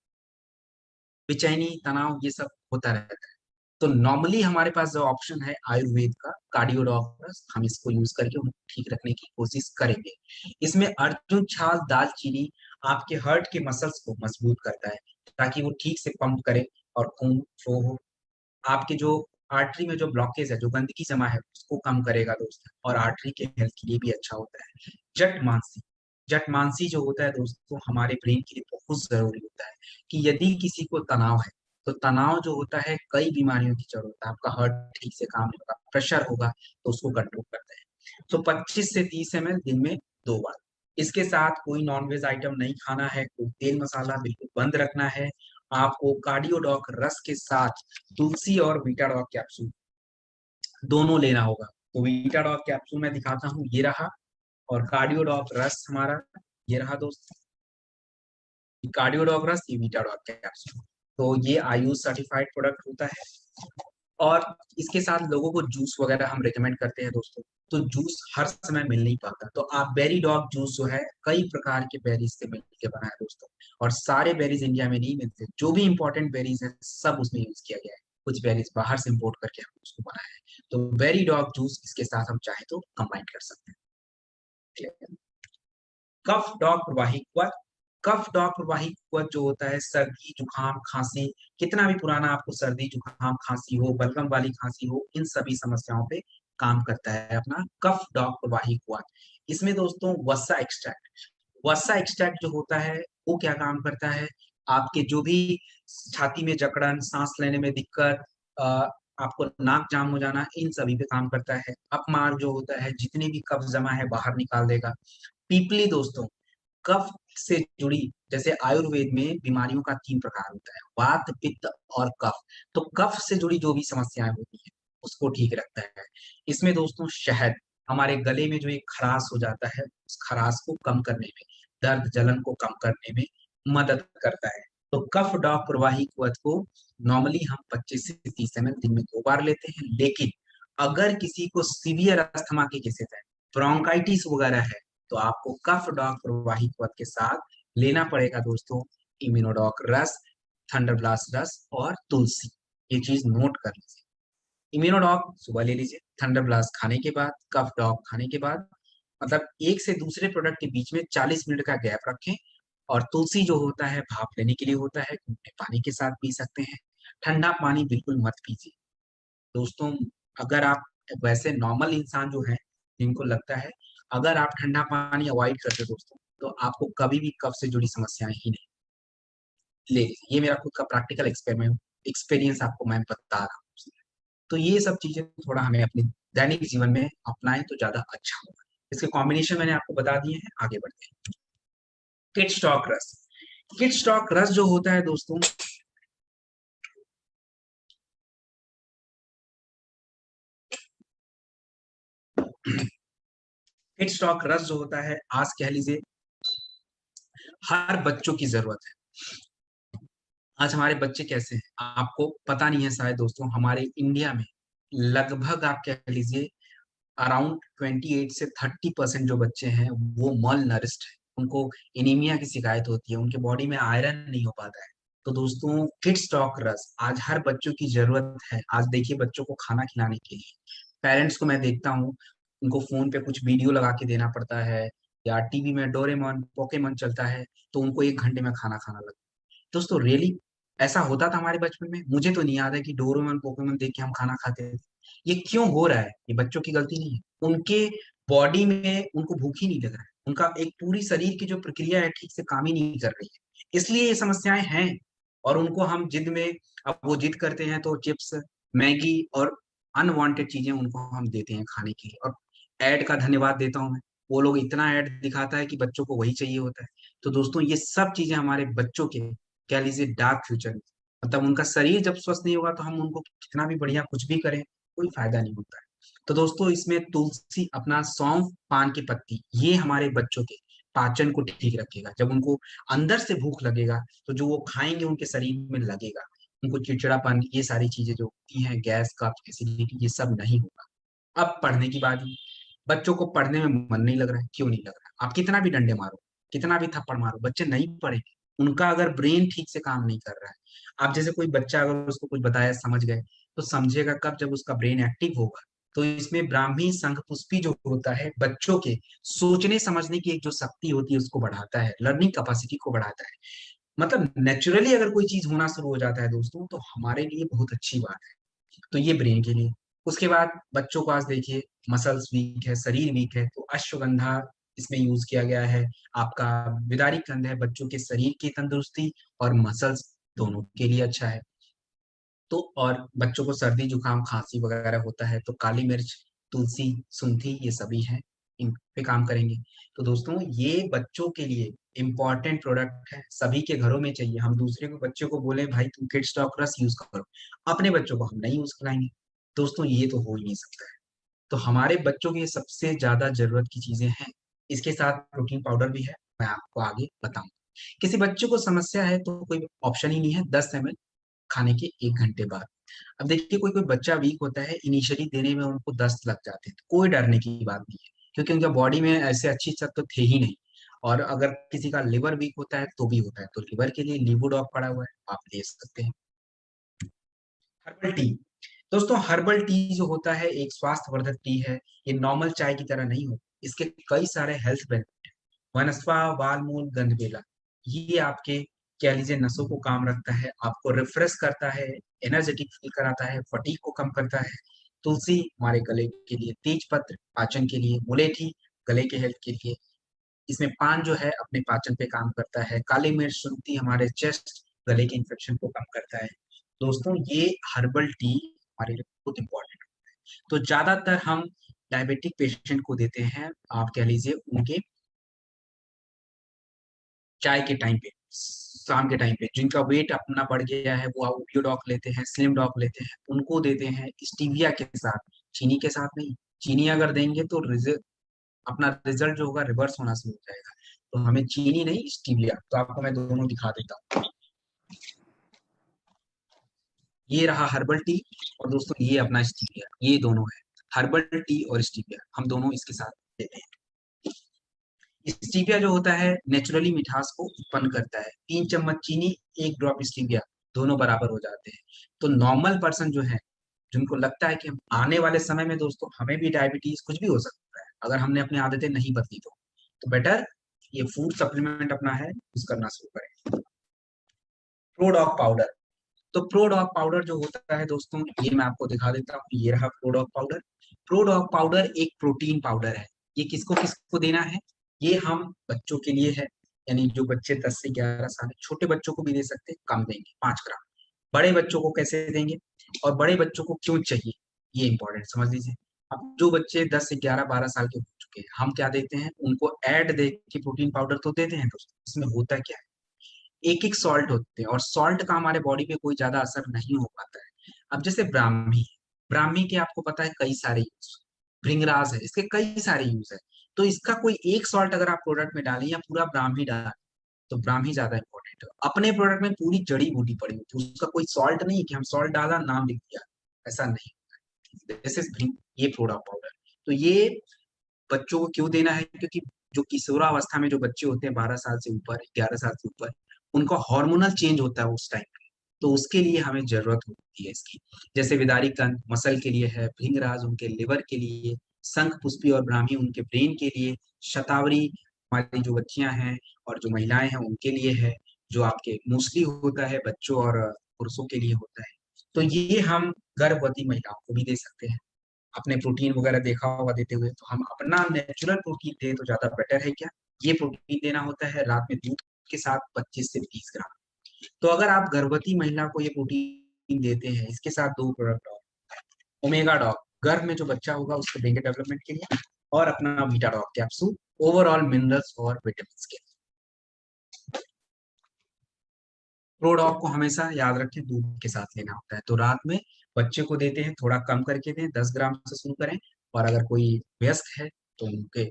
Speaker 1: बेचैनी, तनाव, ये सब होता रहता है। तो नॉर्मली हमारे पास जो ऑप्शन है आयुर्वेद का कार्डियोडॉक्टर्स, हम इसको यूज करके उनको ठीक रखने की कोशिश करेंगे। इसमें अर्जुन छाल दालचीनी आपके हार्ट के मसल्स को मजबूत करता है, ताकि वो ठीक से पंप करे और खून फ्लो हो। आपके जो आर्टरी में जो ब्लॉकेज है, जो गंदगी जमा है, उसको कम करेगा दोस्त, और आर्टरी के हेल्थ के लिए भी अच्छा होता है। जटमांसी, जटमांसी जो होता है दोस्तों हमारे ब्रेन के लिए बहुत जरूरी होता है। कि यदि किसी को तनाव है, तो तनाव जो होता है कई बीमारियों की जड़ होता है। आपका हार्ट ठीक से काम नहीं होगा, प्रेशर होगा, तो उसको कंट्रोल करता है। तो 25 से 30 ml दिन में 2 बार। इसके साथ कोई नॉनवेज आइटम नहीं खाना है, कोई तेल मसाला बिल्कुल बंद रखना है। आपको कार्डियोडॉक रस के साथ तुलसी और वीटाडॉक कैप्सूल दोनों लेना होगा। तो वीटाडॉक कैप्सूल मैं दिखाता हूँ, ये रहा, और कार्डियोडॉक रस हमारा ये रहा दोस्त। कार्डियोडॉक रस, ये वीटाडॉक कैप्सूल। तो ये आयुष सर्टिफाइड प्रोडक्ट होता है। और इसके साथ लोगों को जूस वगैरह हम रेकमेंड करते हैं दोस्तों। तो जूस हर समय मिल नहीं पाता, तो आप बेरी डॉग जूस जो है कई प्रकार के बेरीज से मिलकर बना है दोस्तों। और सारे बेरीज इंडिया में नहीं मिलते, जो भी इंपॉर्टेंट बेरीज है सब उसमें यूज किया गया है। कुछ बेरीज बाहर से इम्पोर्ट करके हम उसको बनाया है। तो बेरी डॉग जूस इसके साथ हम चाहे तो कंबाइन कर सकते हैं। कफ डॉग प्रवाही कुआं, कफ डॉग प्रवाही कुआं जो होता है सर्दी, जुकाम, खांसी, कितना भी पुराना आपको सर्दी, जुकाम, खांसी हो, बलगम वाली खांसी हो, इन सभी समस्याओं पे काम करता है अपना कफ डॉग प्रवाही कुआं। इसमें दोस्तों वसा एक्सट्रैक्ट, वसा एक्सट्रैक्ट जो होता है वो क्या काम करता है? आपके जो भी छाती में जकड़न, सांस लेने में दिक्कत, अ, आपको नाक जाम हो जाना, इन सभी पे काम करता है। अपमार्ग जो होता है, जितने भी कफ जमा है बाहर निकाल देगा। पीपली दोस्तों कफ से जुड़ी, जैसे आयुर्वेद में बीमारियों का 3 प्रकार होता है, वात, पित्त और कफ। तो कफ से जुड़ी जो भी समस्याएं होती है उसको ठीक रखता है। इसमें दोस्तों शहद हमारे गले में जो एक खराश हो जाता है, उस खराश को कम करने में, दर्द जलन को कम करने में, मदद करता है। तो कफ डॉग प्रवाही कवच को नॉर्मली हम 25 से 30 ml दिन में 2 बार लेते हैं, लेकिन अगर किसी को सीवियर अस्थमा के केसेस है, ब्रोंकाइटिस वगैरह है, तो आपको कफ डॉग प्रवाही कवच के साथ लेना पड़ेगा दोस्तों इम्यूनोडॉक रस, थंडरब्लास्ट रस और तुलसी। ये चीज नोट कर लीजिए। इम्यूनोडॉक सुबह ले लीजिए, थंडरब्लास्ट खाने के बाद, कफ डॉग खाने के बाद, मतलब एक से दूसरे प्रोडक्ट के बीच में 40 मिनट का गैप रखें। और तुलसी जो होता है भाप लेने के लिए होता है, गुनगुने पानी के साथ पी सकते हैं। ठंडा पानी बिल्कुल मत पीजिए दोस्तों। अगर आप वैसे नॉर्मल इंसान जो है जिनको लगता है अगर आप ठंडा पानी अवॉइड करते दोस्तों, तो आपको कभी भी कफ से जुड़ी समस्याएं ही नहीं। ले लीजिए, ये मेरा खुद का प्रैक्टिकल एक्सपेरिमेंट एक्सपीरियंस आपको मैं बता रहा हूँ। तो ये सब चीजें थोड़ा हमें अपने दैनिक जीवन में अपनाएं तो ज्यादा अच्छा होगा। इसके कॉम्बिनेशन मैंने आपको बता दिए हैं, आगे बढ़ते हैं। किड स्टॉक रस। किड स्टॉक रस जो होता है दोस्तों, किड स्टॉक रस जो होता है, आज कह लीजिए हर बच्चों की जरूरत है। आज हमारे बच्चे कैसे हैं आपको पता नहीं है शायद दोस्तों। हमारे इंडिया में लगभग आप कह लीजिए अराउंड 28 से 30% जो बच्चे हैं वो मल नरिस्ड है। उनको एनीमिया की शिकायत होती है, उनके बॉडी में आयरन नहीं हो पाता है। तो दोस्तों किड स्टॉक रस आज हर बच्चों की जरूरत है। आज देखिए बच्चों को खाना खिलाने के लिए पेरेंट्स को मैं देखता हूँ, उनको फोन पे कुछ वीडियो लगा के देना पड़ता है, या टीवी में डोरेमोन पोकेमोन चलता है, तो उनको 1 घंटे में खाना खाना लगता है। दोस्तों रियली ऐसा होता था हमारे बचपन में? मुझे तो नहीं याद है कि डोरेमोन पोकेमोन देख के हम खाना खाते थे। ये क्यों हो रहा है? ये बच्चों की गलती नहीं है, उनके बॉडी में उनको भूख ही नहीं लग रहा है, उनका एक पूरी शरीर की जो प्रक्रिया है ठीक से काम ही नहीं कर रही है, इसलिए ये समस्याएं हैं। और उनको हम जिद में, अब वो जिद करते हैं तो चिप्स, मैगी और अनवांटेड चीजें उनको हम देते हैं खाने के लिए। और ऐड का धन्यवाद देता हूँ मैं, वो लोग इतना ऐड दिखाता है कि बच्चों को वही चाहिए होता है। तो दोस्तों ये सब चीजें हमारे बच्चों के कह लीजिए डार्क फ्यूचर में, मतलब उनका शरीर जब स्वस्थ नहीं होगा तो हम उनको कितना भी बढ़िया कुछ भी करें, कोई फायदा नहीं होता है। तो दोस्तों इसमें तुलसी, अपना सौंफ, पान की पत्ती, ये हमारे बच्चों के पाचन को ठीक रखेगा। जब उनको अंदर से भूख लगेगा तो जो वो खाएंगे उनके शरीर में लगेगा, उनको चिड़चिड़ापन, ये सारी चीजें जो होती हैं, गैस कफ एसिडिटी, ये सब नहीं होगा। अब पढ़ने की बात है, बच्चों को पढ़ने में मन नहीं लग रहा है, क्यों नहीं लग रहा है? आप कितना भी डंडे मारो, कितना भी थप्पड़ मारो, बच्चे नहीं पढ़ेंगे। उनका अगर ब्रेन ठीक से काम नहीं कर रहा है। आप जैसे कोई बच्चा अगर उसको कुछ बताया समझ गए, तो समझेगा कब? जब उसका ब्रेन एक्टिव होगा। तो इसमें ब्राह्मी संघ पुष्पी जो होता है बच्चों के सोचने समझने की एक जो शक्ति होती है उसको बढ़ाता है, लर्निंग कैपेसिटी को बढ़ाता है। मतलब नेचुरली अगर कोई चीज होना शुरू हो जाता है दोस्तों, तो हमारे लिए बहुत अच्छी बात है। तो ये ब्रेन के लिए। उसके बाद बच्चों को आज देखिए मसल्स वीक है, शरीर वीक है, तो अश्वगंधा इसमें यूज किया गया है। आपका विदारी कंद है, बच्चों के शरीर की तंदुरुस्ती और मसल्स दोनों के लिए अच्छा है। तो और बच्चों को सर्दी जुकाम खांसी वगैरह होता है तो काली मिर्च, तुलसी, सुंठी, ये सभी हैं, इन पे काम करेंगे। तो दोस्तों ये बच्चों के लिए इम्पॉर्टेंट प्रोडक्ट है, सभी के घरों में चाहिए। हम दूसरे को बच्चे को बोले भाई तुम किड स्टॉक रस यूज करो, अपने बच्चों को हम नहीं यूज कराएंगे। दोस्तों ये तो हो ही नहीं सकता है। तो हमारे बच्चों की सबसे ज्यादा जरूरत की चीजें हैं। इसके साथ प्रोटीन पाउडर भी है, मैं आपको आगे बताऊं। किसी बच्चे को समस्या है तो कोई ऑप्शन ही नहीं है, 10 ml खाने के 1 घंटे बाद। अब देखिए कोई कोई बच्चा वीक होता है, इनिशियली देने में उनको 10 लग जाते हैं, तो कोई डरने की बात नहीं है, क्योंकि उनका बॉडी में ऐसे अच्छी तत्व थे ही नहीं। और अगर किसी का लिवर वीक होता है तो भी होता है, तो लिवर के लिए लीवोडॉक पड़ा हुआ है, आप ले सकते हैं। Herbal tea. दोस्तों हर्बल टी जो होता है एक स्वास्थ्यवर्धक टी है। ये नॉर्मल चाय की तरह नहीं होता, इसके कई सारे हेल्थ बेनिफिट है। वनस्पा, वालमूल, गंधबेला, ये आपके कह लीजिए नसों को काम रखता है, आपको रिफ्रेश करता है, एनर्जेटिक फील कराता है, फटीग को कम करता है। तुलसी हमारे गले के लिए, तेज पत्र पाचन के लिए, मुलेठी गले के हेल्थ के लिए। इसमें पान जो है अपने पाचन पे काम करता है। काली मिर्च, सुंठी हमारे चेस्ट गले के इन्फेक्शन को कम करता है। दोस्तों ये हर्बल टी हमारे लिए बहुत इंपॉर्टेंट है। तो ज्यादातर हम डायबिटिक पेशेंट को देते हैं, आप कह लीजिए उनके चाय के टाइम पे, शाम के टाइम पे, जिनका वेट अपना बढ़ गया है वो ओपियो डॉग लेते हैं, स्लिम डॉग लेते हैं, उनको देते हैं स्टीविया के साथ, चीनी के साथ नहीं। चीनी अगर देंगे तो अपना रिजल्ट जो होगा रिवर्स होना शुरू हो जाएगा। तो हमें चीनी नहीं, स्टीविया। तो आपको मैं दोनों दिखा देता हूँ। ये रहा हर्बल टी, और दोस्तों ये अपना स्टीविया, ये दोनों है, हर्बल टी और स्टीविया, हम दोनों इसके साथ देते हैं। स्टीविया जो होता है नेचुरली मिठास को उत्पन्न करता है। 3 चम्मच चीनी, 1 ड्रॉप स्टीविया, दोनों बराबर हो जाते हैं। तो नॉर्मल पर्सन जो है, जिनको लगता है कि हम आने वाले समय में दोस्तों हमें भी डायबिटीज कुछ भी हो सकता है अगर हमने अपनी आदतें नहीं बदली तो बेटर ये फूड सप्लीमेंट अपना है यूज करना शुरू करें। प्रोडॉक पाउडर। तो प्रोडॉक पाउडर जो होता है दोस्तों, ये मैं आपको दिखा देता हूँ, ये रहा प्रोडॉक पाउडर। प्रोडॉक पाउडर एक प्रोटीन पाउडर है। ये किसको किसको देना है? ये हम बच्चों के लिए है, यानी जो बच्चे 10 से 11 साल है, छोटे बच्चों को भी दे सकते हैं, कम देंगे 5 ग्राम। बड़े बच्चों को कैसे देंगे और बड़े बच्चों को क्यों चाहिए, ये इंपॉर्टेंट समझ लीजिए। अब जो बच्चे 10 से 11 12 साल के हो चुके हैं, हम क्या देते हैं उनको, ऐड दे के प्रोटीन पाउडर तो देते हैं दोस्तों। इसमें होता क्या है, एक एक सॉल्ट होते हैं और सॉल्ट का हमारे बॉडी पे कोई ज्यादा असर नहीं हो पाता है। अब जैसे ब्राह्मी, ब्राह्मी के आपको पता है कई सारे यूज, भृंगराज है, इसके कई सारे यूज है। तो इसका कोई एक सॉल्ट अगर आप प्रोडक्ट में डालें या पूरा ब्राह्मी डालें, तो ब्राह्मी ज्यादा इंपॉर्टेंट है। अपने प्रोडक्ट में पूरी जड़ी बूटी पड़ी होती है, उसका कोई सॉल्ट नहीं कि हम सॉल्ट डाला नाम लिख दिया, ऐसा नहीं। दिस इज ये प्रोडक्ट पाउडर। तो ये बच्चों को क्यों देना है, क्योंकि जो किशोरावस्था में जो बच्चे होते हैं 12 साल से ऊपर, 11 साल से ऊपर, उनका हार्मोनल चेंज होता है उस टाइम। तो उसके लिए हमें जरूरत होती है इसकी। जैसे विदारी कंद मसल के लिए है, भृंगराज उनके लिवर के लिए, शंख पुष्पी और ब्राह्मी उनके ब्रेन के लिए, शतावरी हमारी जो बच्चियां हैं और जो महिलाएं हैं उनके लिए है, जो आपके मोस्टली होता है बच्चों और पुरुषों के लिए होता है। तो ये हम गर्भवती महिलाओं को भी दे सकते हैं। आपने प्रोटीन वगैरह देखा होगा देते हुए, तो हम अपना नेचुरल प्रोटीन दें तो ज्यादा बेटर है क्या। ये प्रोटीन देना होता है रात में दूध के साथ 25 से 30 ग्राम। तो अगर आप गर्भवती महिला को ये प्रोटीन देते हैं, इसके साथ 2 प्रोडक्ट और, ओमेगा डॉग गर्भ में जो बच्चा होगा उसके देंगे डेवलपमेंट के लिए, और अपना beta dog capsule overall minerals और विटामिन के। प्रोडॉग को हमेशा याद रखें दूध के साथ लेना होता है। तो रात में बच्चे को देते हैं थोड़ा कम करके दें, 10 ग्राम से शुरू करें, और अगर कोई वयस्क है तो उनके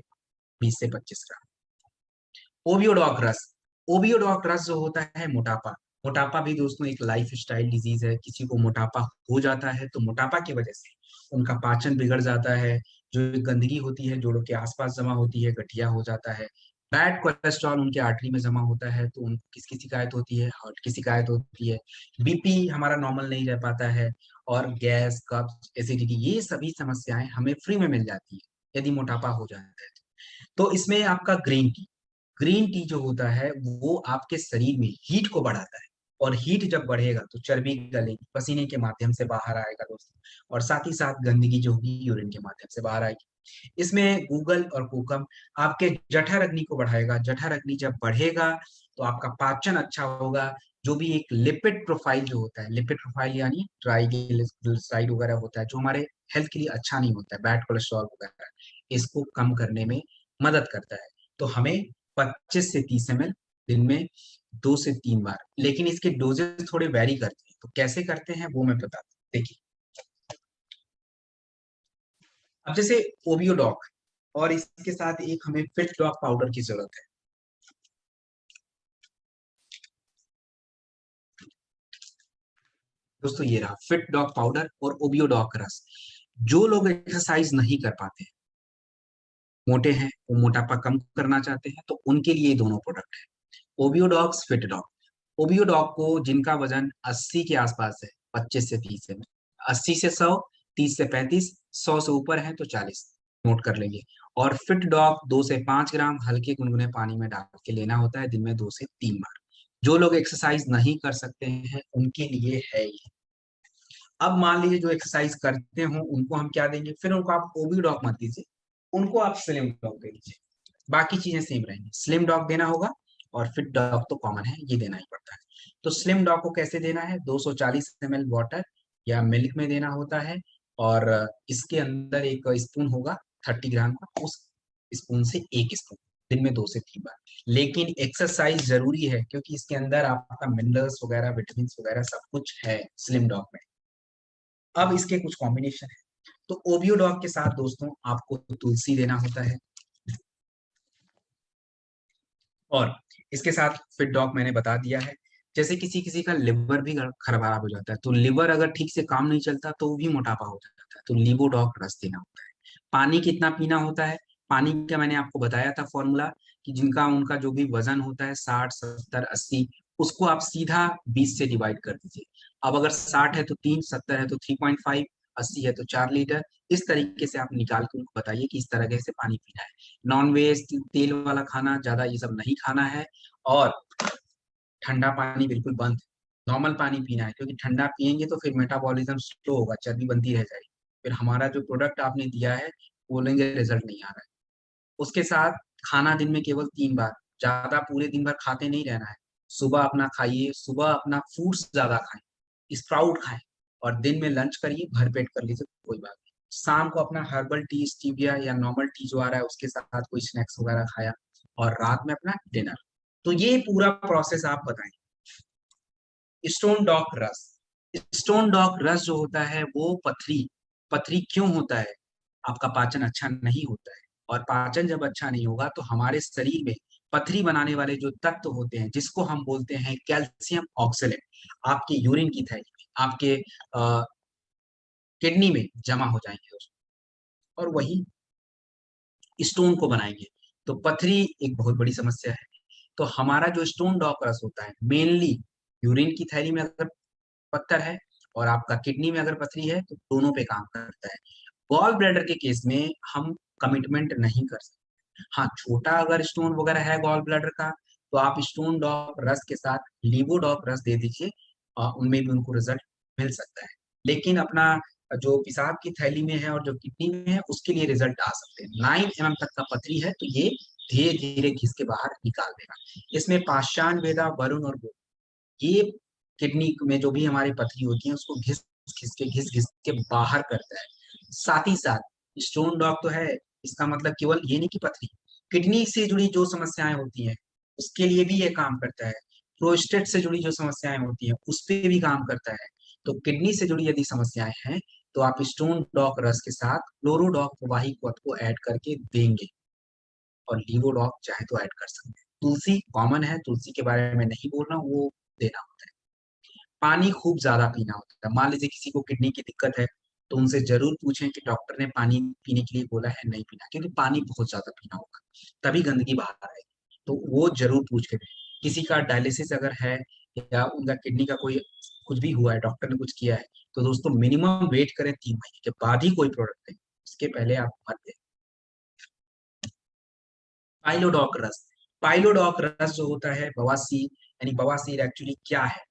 Speaker 1: 20 से 25 ग्राम। ओवियोडॉक रस। ओवियोडॉक रस जो होता है मोटापा, मोटापा भी दोस्तों एक लाइफ स्टाइल डिजीज है। किसी को मोटापा हो जाता है तो मोटापा की वजह से उनका पाचन बिगड़ जाता है, जो गंदगी होती है जोड़ों के आसपास जमा होती है गठिया हो जाता है, बैड कोलेस्ट्रॉल उनके आर्टरी में जमा होता है तो उनको किसकी शिकायत होती है, हार्ट की शिकायत होती है, बीपी हमारा नॉर्मल नहीं रह पाता है, और गैस कब्ज एसिडिटी, ये सभी समस्याएं हमें फ्री में मिल जाती है यदि मोटापा हो जाता है। तो इसमें आपका ग्रीन टी, ग्रीन टी जो होता है वो आपके शरीर में हीट को बढ़ाता है, और हीट जब बढ़ेगा तो चर्बी गलेगी, पसीने के माध्यम से बाहर आएगा दोस्तों, और साथ ही साथ गंदगी जो होगी यूरिन के माध्यम से बाहर आएगी। इसमें गूगल और कोकम आपके जठर अग्नि को बढ़ाएगा। जठर अग्नि जब बढ़ेगा तो आपका पाचन अच्छा होगा। जो भी एक लिपिड प्रोफाइल जो होता है, लिपिड प्रोफाइल यानी ट्राइग्लिसराइड वगैरह होता है जो हमारे हेल्थ के लिए अच्छा नहीं होता है, बैड कोलेस्ट्रॉल वगैरह, इसको कम करने में मदद करता है। तो हमें 25 से 30 ml दिन में 2 से 3 बार, लेकिन इसके डोजेस थोड़े वेरी करते हैं। तो कैसे करते हैं वो मैं बताता हूँ, देखिए। अब जैसे ओबियोडॉक और इसके साथ एक हमें फिट डॉग पाउडर की जरूरत है। दोस्तों ये रहा फिट डॉग पाउडर और ओबियोडॉक रस। जो लोग एक्सरसाइज नहीं कर पाते, मोटे हैं, वो मोटापा कम करना चाहते हैं, तो उनके लिए दोनों प्रोडक्ट है, ओबियोडॉक्स फिट डॉग। ओबियोडॉग को जिनका वजन 80 के आसपास है, 25 से 30 है, 80 से 100, 30 से 35, 100 से ऊपर है तो 40 नोट कर लेंगे। और फिट डॉग 2 से 5 ग्राम हल्के गुनगुने पानी में डाल के लेना होता है दिन में 2 से 3 बार। जो लोग एक्सरसाइज नहीं कर सकते हैं उनके लिए है ये। अब मान लीजिए जो एक्सरसाइज करते हो उनको हम क्या देंगे, फिर उनको आप ओबियोडॉग मत दीजिए, उनको आप स्लिम डॉग दे दीजिए। बाकी चीजें सेम रहेंगी, स्लिम डॉग देना होगा, और फिट डॉग तो कॉमन है, ये देना ही पड़ता है। तो स्लिम डॉग को कैसे देना है, 240 ml वाटर या मिल्क में देना होता है, और इसके अंदर एक स्पून होगा 30 ग्राम का, उस स्पून से एक स्पून दिन में 2 से 3 बार। लेकिन एक्सरसाइज जरूरी है क्योंकि इसके अंदर आपका मिनरल्स वगैरह विटामिन वगैरह सब कुछ है स्लिम डॉग में। अब इसके कुछ कॉम्बिनेशन है। तो ओबियोडॉग के साथ दोस्तों आपको तुलसी देना होता है, और इसके साथ फिट डॉग मैंने बता दिया है। जैसे किसी किसी का लिवर भी खराब हो जाता है, तो लिवर अगर ठीक से काम नहीं चलता तो वो भी मोटापा हो जाता है, तो लीवो डॉग रस देना होता है। पानी कितना पीना होता है? पानी का मैंने आपको बताया था फॉर्मूला, कि जिनका उनका जो भी वजन होता है 60, 70, 80, उसको आप सीधा 20 से डिवाइड कर दीजिए। अब अगर 60 है तो 3, 70 है तो 3.5, 80 है तो 4 लीटर। इस तरीके से आप निकाल के उनको बताइए कि इस तरह से पानी पीना है। नॉन वेज तेल वाला खाना ज्यादा ये सब नहीं खाना है, और ठंडा पानी बिल्कुल बंद। नॉर्मल पानी पीना है, क्योंकि ठंडा पिएंगे तो फिर मेटाबॉलिज्म स्लो होगा, चर्बी बनती रह जाएगी, फिर हमारा जो प्रोडक्ट आपने दिया है बोलेंगे रिजल्ट नहीं आ रहा है। उसके साथ खाना दिन में केवल 3 बार, ज्यादा पूरे दिन भर खाते नहीं रहना है। सुबह अपना खाइए, सुबह अपना फ्रूट्स ज्यादा खाएं, स्प्राउट खाएं, और दिन में लंच करिए, भरपेट कर लीजिए, कोई बात नहीं। शाम को अपना हर्बल टी, स्टीविया या नॉर्मल टी जो आ रहा है उसके साथ कोई स्नैक्स वगैरह खाया, और रात में अपना डिनर। तो ये पूरा प्रोसेस आप बताएं। स्टोन डॉक रस। स्टोन डॉक रस जो होता है वो पथरी, पथरी क्यों होता है? आपका पाचन अच्छा नहीं होता है, और पाचन जब अच्छा नहीं होगा तो हमारे शरीर में पथरी बनाने वाले जो तत्व होते हैं, जिसको हम बोलते हैं कैल्शियम ऑक्सलेट, आपके यूरिन की थैली में, आपके किडनी में जमा हो जाएंगे दोस्तों, और वही स्टोन को बनाएंगे। तो पथरी एक बहुत बड़ी समस्या है। तो हमारा जो स्टोन डॉक रस होता है, मेनली यूरिन की थैली में अगर पत्थर है और आपका किडनी में अगर पथरी है, तो दोनों पे काम करता है। गॉल ब्लैडर के केस में हम कमिटमेंट नहीं कर सकते। हाँ, छोटा अगर स्टोन वगैरह है गॉल ब्लैडर का, तो आप स्टोन डॉक रस के साथ लीवो डॉक रस दे दीजिए, उनमें भी उनको रिजल्ट मिल सकता है। लेकिन अपना जो पेशाब की थैली में है और जो किडनी में है, उसके लिए रिजल्ट आ सकते हैं। 9 mm तक का पथरी है तो ये धीरे धीरे घिस के बाहर निकाल देगा। इसमें पाषाण वेदा, वरुण और ये किडनी में जो भी हमारी पथरी होती है उसको घिस घिस के बाहर करता है। साथ ही साथ स्टोन डॉग तो है, इसका मतलब केवल ये नहीं कि पथरी, किडनी से जुड़ी जो समस्याएं होती हैं उसके लिए भी ये काम करता है। प्रोस्टेट से जुड़ी जो समस्याएं होती हैं उस पे भी काम करता है। तो किडनी से जुड़ी यदि समस्याएं हैं, तो आप स्टोन डॉग रस के साथ क्लोरोडॉग प्रवाही को ऐड करके देंगे, और लीवोडॉग चाहे तो ऐड कर सकते हैं। तुलसी कॉमन है, तुलसी के बारे में नहीं बोल रहा हूँ, वो देना होता है। पानी खूब ज्यादा पीना होता है। मान लीजिए किसी को किडनी की दिक्कत है, तो उनसे जरूर पूछें कि डॉक्टर ने पानी पीने के लिए बोला है, नहीं पीना, क्योंकि पानी बहुत ज्यादा पीना होगा, तभी गंदगी बाहर आएगी। तो वो जरूर पूछ के दें। किसी का डायलिसिस अगर है, या उनका किडनी का कोई कुछ भी हुआ है, डॉक्टर ने कुछ किया है, तो दोस्तों मिनिमम वेट करें 3 महीने के बाद ही कोई प्रोडक्ट दें, उसके पहले आप मत दें। पाइलोडॉक रस। पाइलोडॉक रस जो होता है बवासीर, यानी बवासीर एक्चुअली क्या है?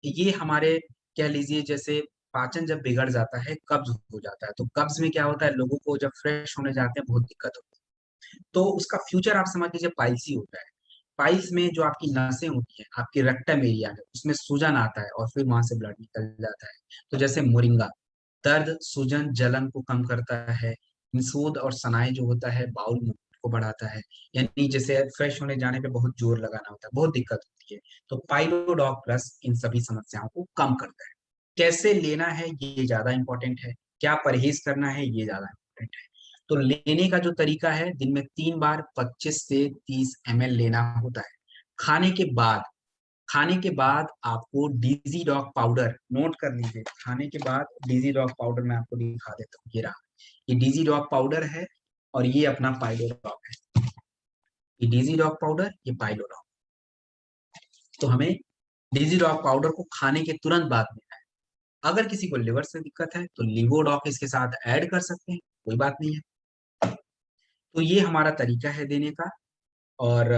Speaker 1: ये हमारे, कह लीजिए जैसे पाचन जब बिगड़ जाता है, कब्ज हो जाता है, तो कब्ज में क्या होता है, लोगों को जब फ्रेश होने जाते हैं बहुत दिक्कत होती है। तो उसका फ्यूचर आप समझ लीजिए पाइल्स ही होता है। पाइल्स में जो आपकी नसें होती हैं, आपके रेक्टम एरिया में, उसमें सूजन आता है और फिर वहां से ब्लड निकल जाता है। तो जैसे मोरिंगा दर्द, सूजन, जलन को कम करता है। निषोद और सनाई जो होता है बाउल मूवमेंट को बढ़ाता है। यानी जैसे फ्रेश होने जाने पे बहुत जोर लगाना होता है, बहुत दिक्कत होती है, तो पाइलोडॉक प्लस इन सभी समस्याओं को कम करता है। कैसे लेना है ये ज्यादा इंपॉर्टेंट है, क्या परहेज करना है ये ज्यादा इंपॉर्टेंट है। तो लेने का जो तरीका है, दिन में 3 बार 25 से 30 ml लेना होता है। खाने के बाद, खाने के बाद आपको डीजी डॉग पाउडर, नोट कर लीजिए, खाने के बाद डीजी डॉग पाउडर मैं आपको दिखा देता हूँ, ये रहा। ये डीजी डॉग पाउडर है, और ये अपना पाइलो डॉग है। ये डीजी डॉग पाउडर, ये पाइलो डॉग। तो हमें डीजी डॉग पाउडर को खाने के तुरंत बाद लेना है। अगर किसी को लिवर से दिक्कत है तो लिवोडॉक इसके साथ ऐड कर सकते हैं, कोई बात नहीं है। तो ये हमारा तरीका है देने का। और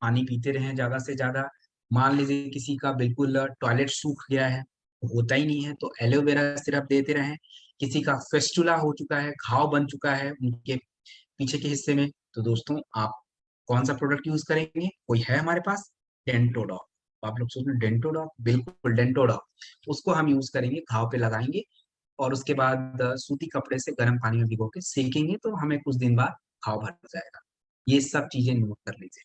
Speaker 1: पानी पीते रहें ज्यादा से ज्यादा। मान लीजिए किसी का बिल्कुल टॉयलेट सूख गया है, होता ही नहीं है, तो एलोवेरा सिरप देते रहें। किसी का फेस्टुला हो चुका है, घाव बन चुका है उनके पीछे के हिस्से में, तो दोस्तों आप कौन सा प्रोडक्ट यूज करेंगे? कोई है हमारे पास, डेंटोडॉक। तो आप लोग सोच रहे डेंटोडॉक, बिल्कुल डेंटोडॉक, उसको हम यूज करेंगे, घाव पे लगाएंगे, और उसके बाद सूती कपड़े से गर्म पानी में भिगो के सेकेंगे, तो हमें कुछ दिन बाद घाव भर जाएगा। ये सब चीजें नोट कर लीजिए।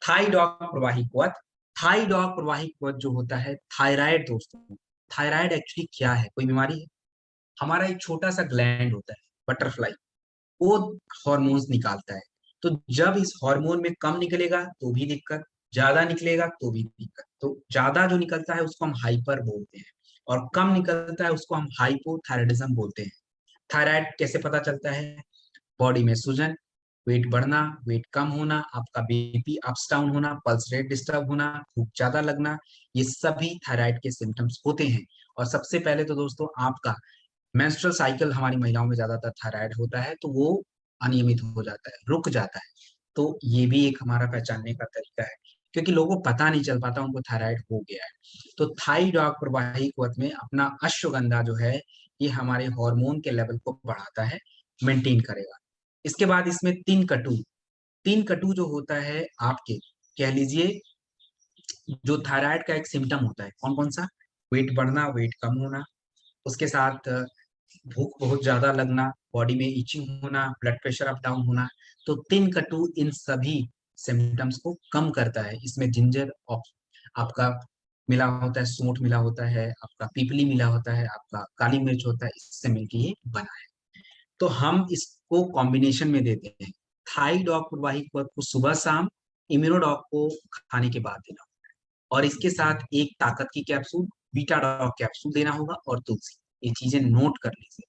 Speaker 1: थाईडॉक प्रवाही क्वथ। थाईडॉक प्रवाही क्वथ जो होता है थायराइड दोस्तों। थायराइड एक्चुअली क्या है, कोई बीमारी है? हमारा एक छोटा सा ग्लैंड होता है बटरफ्लाई, वो हॉर्मोन्स निकालता है। तो जब इस हार्मोन में कम निकलेगा तो भी दिक्कत, ज्यादा निकलेगा तो भी दिक्कत। तो ज्यादा जो निकलता है उसको हम हाइपर बोलते हैं, और कम निकलता है उसको हम हाइपोथायराइडिज्म बोलते हैं। थायराइड कैसे पता चलता है? बॉडी में सूजन, वेट बढ़ना, वेट कम होना, आपका बीपी अप्स डाउन होना, पल्स रेट डिस्टर्ब होना, भूख ज्यादा लगना, ये सभी थायराइड के सिम्टम्स होते हैं। और सबसे पहले तो दोस्तों आपका मेंस्ट्रुअल साइकिल हमारी महिलाओं में ज्यादातर थायराइड होता है तो वो अनियमित हो जाता है, रुक जाता है। तो ये भी एक हमारा पहचानने का तरीका है, क्योंकि लोगों को पता नहीं चल पाता उनको थायराइड हो गया है। तो थाइरॉयड प्रवाही कुवत में अपना अश्वगंधा जो है ये हमारे हार्मोन के लेवल को बढ़ाता है, मेंटेन करेगा। इसके बाद इसमें तीन कटु जो होता है आपके, कह लीजिए, जो थायराइड का एक सिम्टम होता है, कौन कौन सा? वेट बढ़ना, वेट कम होना, उसके साथ भूख बहुत ज्यादा लगना, बॉडी में इचिंग होना, ब्लड प्रेशर अप डाउन होना। तो तीन कटु इन सभी सिम्टम्स को कम करता है। इसमें जिंजर आपका मिला होता है, सूंठ मिला होता है, आपका पीपली मिला होता है, आपका काली मिर्च होता है, इससे मिलकर ये बना है। तो हम इसको कॉम्बिनेशन में देते हैं। थाइडॉक प्रवाही को सुबह शाम, इम्यूनोडॉक को खाने के बाद देना, और इसके साथ एक ताकत की कैप्सूल, बीटा डॉक कैप्सूल देना होगा, और तुलसी। ये चीजें नोट कर लीजिए।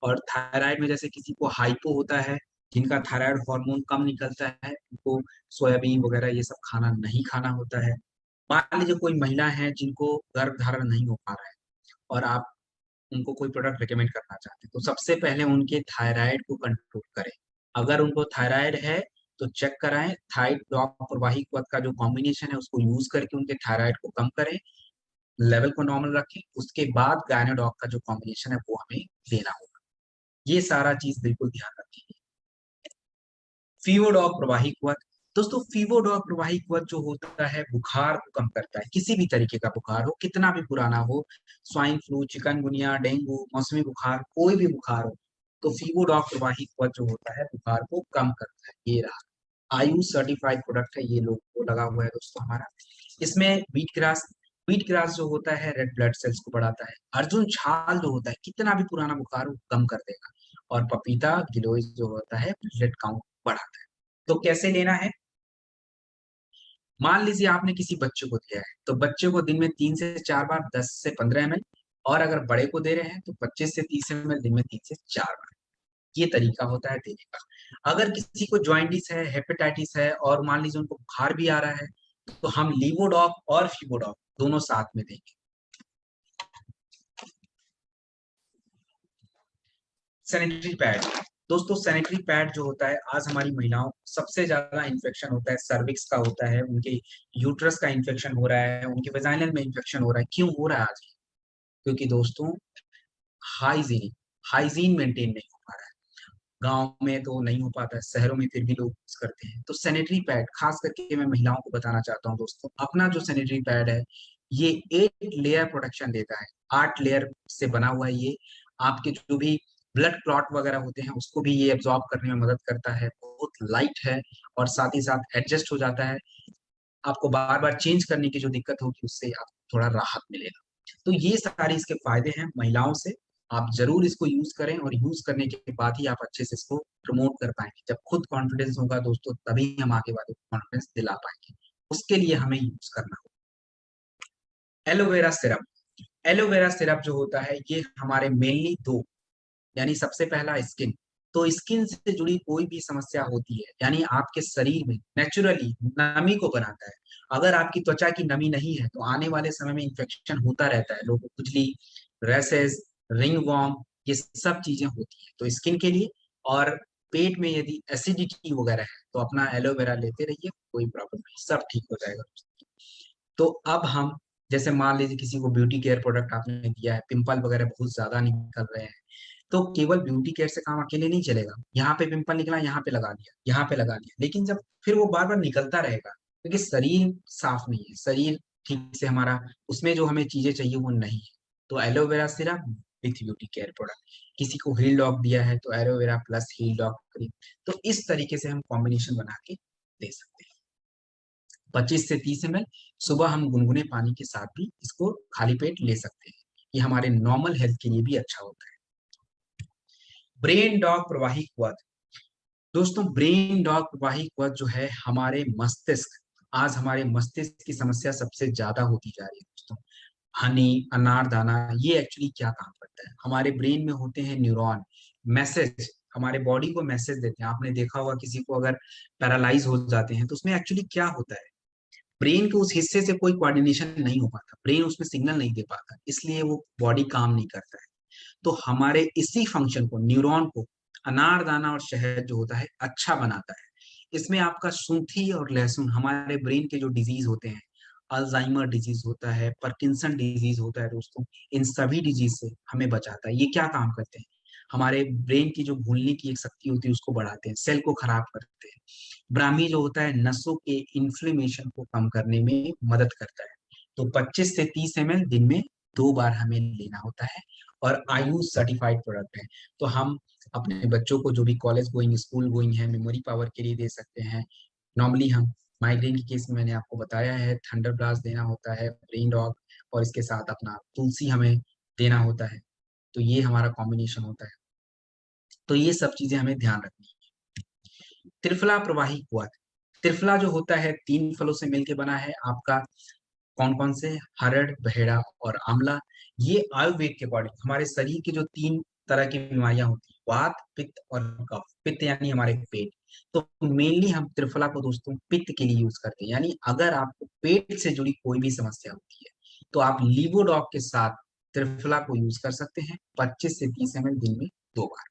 Speaker 1: और थायराइड में जैसे किसी को हाइपो होता है, जिनका थायराइड हार्मोन कम निकलता है, उनको सोयाबीन वगैरह ये सब खाना नहीं खाना होता है। मान लीजिए कोई महिला है जिनको गर्भ धारण नहीं हो पा रहा है, और आप उनको कोई प्रोडक्ट रिकमेंड करना चाहते हैं, तो सबसे पहले उनके थायराइड को कंट्रोल करें। अगर उनको थायराइड है तो चेक कराएं, थाइड ड्रॉप और वाही क्वथ का जो कॉम्बिनेशन है उसको यूज करके उनके थायराइड को कम करें, लेवल को नॉर्मल रखें। उसके बाद गायनोडॉक का जो कॉम्बिनेशन है वो हमें देना होगा। ये सारा चीज बिल्कुल ध्यान रखिए। फीवोडॉक प्रवाही क्वथ, दोस्तों फीवोडॉक प्रवाही क्वथ जो होता है बुखार को कम करता है, किसी भी तरीके का बुखार हो, कितना भी पुराना हो, स्वाइन फ्लू, चिकनगुनिया, डेंगू, मौसमी बुखार, कोई भी बुखार हो, तो फीवोडॉक प्रवाही क्वथ जो होता है बुखार को कम करता है। ये रहा आयुष सर्टिफाइड प्रोडक्ट है, ये लोग को लगा हुआ है दोस्तों हमारा। इसमें बीट ग्रास जो होता है रेड ब्लड सेल्स को बढ़ाता है। अर्जुन छाल जो होता है कितना भी पुराना बुखार हो कम कर देगा। और पपीता गिलोय जो होता है ब्लड काउंट बढ़ाता है। तो कैसे लेना है? मान लीजिए आपने किसी बच्चे को दिया है, तो बच्चे को दिन में 3 से 4 बार, 10 से 15 ml, और अगर बड़े को दे रहे हैं तो 25 से 30 ml दिन में 3 से 4 बार। ये तरीका होता है देने का। अगर किसी को ज्वाइंटिस है, हेपेटाइटिस है, और मान लीजिए उनको बुखार भी आ रहा है, तो हम लीवोडॉक और फीवोडॉक दोनों साथ में देंगे। सैनिटरी पैड, दोस्तों सैनिटरी पैड जो होता है, आज हमारी महिलाओं सबसे ज्यादा इन्फेक्शन होता है सर्विक्स का होता है, उनके यूट्रस का इन्फेक्शन हो रहा है, उनके वेजाइनल में इन्फेक्शन हो रहा है। क्यों हो रहा है आज? क्योंकि दोस्तों हाइजीन हाइजीन मेंटेन नहीं हो पा रहा है। गांव में तो नहीं हो पाता है, शहरों में फिर भी लोग यूज करते हैं। तो सैनिटरी पैड खास करके मैं महिलाओं को बताना चाहता हूँ दोस्तों, अपना जो सैनिटरी पैड है ये 8 लेयर प्रोटेक्शन देता है। 8 लेयर से बना हुआ है ये। आपके जो भी ब्लड क्लॉट वगैरह होते हैं उसको भी ये एब्जॉर्ब करने में मदद करता है, बहुत लाइट है, और साथ ही साथ एडजस्ट हो जाता है। आपको बार बार चेंज करने की जो दिक्कत होगी उससे आपको थोड़ा राहत मिलेगा। तो ये सारी इसके फायदे हैं महिलाओं से। आप जरूर इसको यूज करें, और यूज करने के बाद ही आप अच्छे से इसको प्रमोट कर पाएंगे। जब खुद कॉन्फिडेंस होगा दोस्तों तभी हम आगे वाले को कॉन्फिडेंस दिला पाएंगे। उसके लिए हमें यूज करना होगा एलोवेरा सिरप। एलोवेरा सिरप जो होता है ये हमारे मेनली दो, यानी सबसे पहला स्किन। तो स्किन से जुड़ी कोई भी समस्या होती है, यानी आपके शरीर में नेचुरली नमी को बनाता है। अगर आपकी त्वचा की नमी नहीं है तो आने वाले समय में इन्फेक्शन होता रहता है, लोगों को खुजली, रैसेस, रिंग वॉर्म, ये सब चीजें होती है। तो स्किन के लिए, और पेट में यदि एसिडिटी वगैरह है तो अपना एलोवेरा लेते रहिए, कोई प्रॉब्लम नहीं, सब ठीक हो जाएगा। तो अब हम, जैसे मान लीजिए किसी को ब्यूटी केयर प्रोडक्ट आपने दिया है, पिंपल वगैरह बहुत ज्यादा निकल रहे हैं, तो केवल ब्यूटी केयर से काम अकेले नहीं चलेगा। यहाँ पे पिंपल निकला, यहाँ पे लगा दिया, यहाँ पे लगा दिया, लेकिन जब फिर वो बार बार निकलता रहेगा, क्योंकि शरीर साफ नहीं है, शरीर ठीक से हमारा उसमें जो हमें चीजें चाहिए वो नहीं है। तो aloe vera syrup with beauty care product. किसी को हील डॉक दिया है तो एलोवेरा प्लस हील डॉक क्रीम। तो इस तरीके से हम कॉम्बिनेशन बना के दे सकते हैं। 25 से 30 ml सुबह हम गुनगुने पानी के साथ भी इसको खाली पेट ले सकते हैं। ये हमारे नॉर्मल हेल्थ के लिए भी अच्छा होता है। ब्रेन डॉग प्रवाही क्वथ, दोस्तों ब्रेन डॉग प्रवाही वध जो है हमारे मस्तिष्क, आज हमारे मस्तिष्क की समस्या सबसे ज्यादा होती जा रही है दोस्तों। हनी, अनारदाना, ये एक्चुअली क्या काम करता है? हमारे ब्रेन में होते हैं न्यूरॉन, मैसेज हमारे बॉडी को मैसेज देते हैं। आपने देखा होगा किसी को अगर पैरालाइज हो जाते हैं तो उसमें एक्चुअली क्या होता है, ब्रेन के उस हिस्से से कोई कोऑर्डिनेशन नहीं हो पाता, ब्रेन उसमें सिग्नल नहीं दे पाता, इसलिए वो बॉडी काम नहीं करता है। तो हमारे इसी फंक्शन को, न्यूरॉन को, अनारदाना और शहद जो होता है अच्छा बनाता है। इसमें आपका सूंठी और लहसुन हमारे ब्रेन के जो डिजीज होते हैं, अल्जाइमर डिजीज होता है, पार्किंसन डिजीज होता है दोस्तों, इन सभी डिजीज से हमें बचाता है। ये क्या काम करते हैं, हमारे ब्रेन की जो भूलने की एक शक्ति होती है उसको बढ़ाते हैं, सेल को खराब करते हैं। ब्राह्मी जो होता है नसों के इन्फ्लेमेशन को कम करने में मदद करता है। तो 25 से 30 ml दिन में 2 बार हमें लेना होता है, और आयुष सर्टिफाइड प्रोडक्ट है। तो हम अपने बच्चों को जो भी कॉलेज गोइंग, स्कूल गोइंग है, मेमोरी पावर के लिए दे सकते हैं। नॉर्मली हम माइग्रेन के केस में मैंने आपको बताया है, थंडर ब्लास्ट देना होता है, ब्रेन डॉग, और इसके साथ अपना तुलसी हमें देना होता है। तो ये हमारा कॉम्बिनेशन होता है। तो ये सब चीजें हमें ध्यान रखनी है। त्रिफला प्रवाही क्वाथ, त्रिफला जो होता है 3 फलों से मिलकर बना है आपका। कौन कौन से? हरड़, बहेड़ा और आंवला। ये आयुर्वेद के अकॉर्डिंग हमारे शरीर के जो 3 तरह की बीमारियां होती है, वात, पित्त और कफ। पित्त यानी हमारे पेट। तो मेनली हम त्रिफला को दोस्तों पित्त के लिए यूज करते हैं, यानी अगर आपको पेट से जुड़ी कोई भी समस्या होती है तो आप लीवोडॉग के साथ त्रिफला को यूज कर सकते हैं, 25 से 30 ml दिन में 2 बार।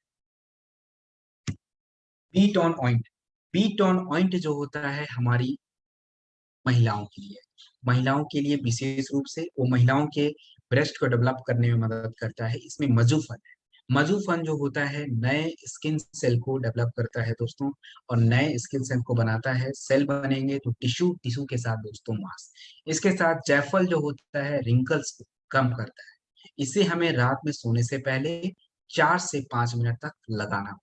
Speaker 1: बीट ऑन ऑइंट, बीट ऑन ऑइंट जो होता है हमारी महिलाओं के लिए, महिलाओं के लिए विशेष रूप से वो महिलाओं के ब्रेस्ट को डेवलप करने में मदद करता है। इसमें मजूफन है, मजूफन जो होता है नए स्किन सेल को डेवलप करता है दोस्तों, और नए स्किन सेल को बनाता है। सेल बनेंगे तो टिश्यू, टिश्यू के साथ दोस्तों मांस। इसके साथ जायफल जो होता है रिंकल्स को कम करता है। इसे हमें रात में सोने से पहले 4 से 5 मिनट तक लगाना।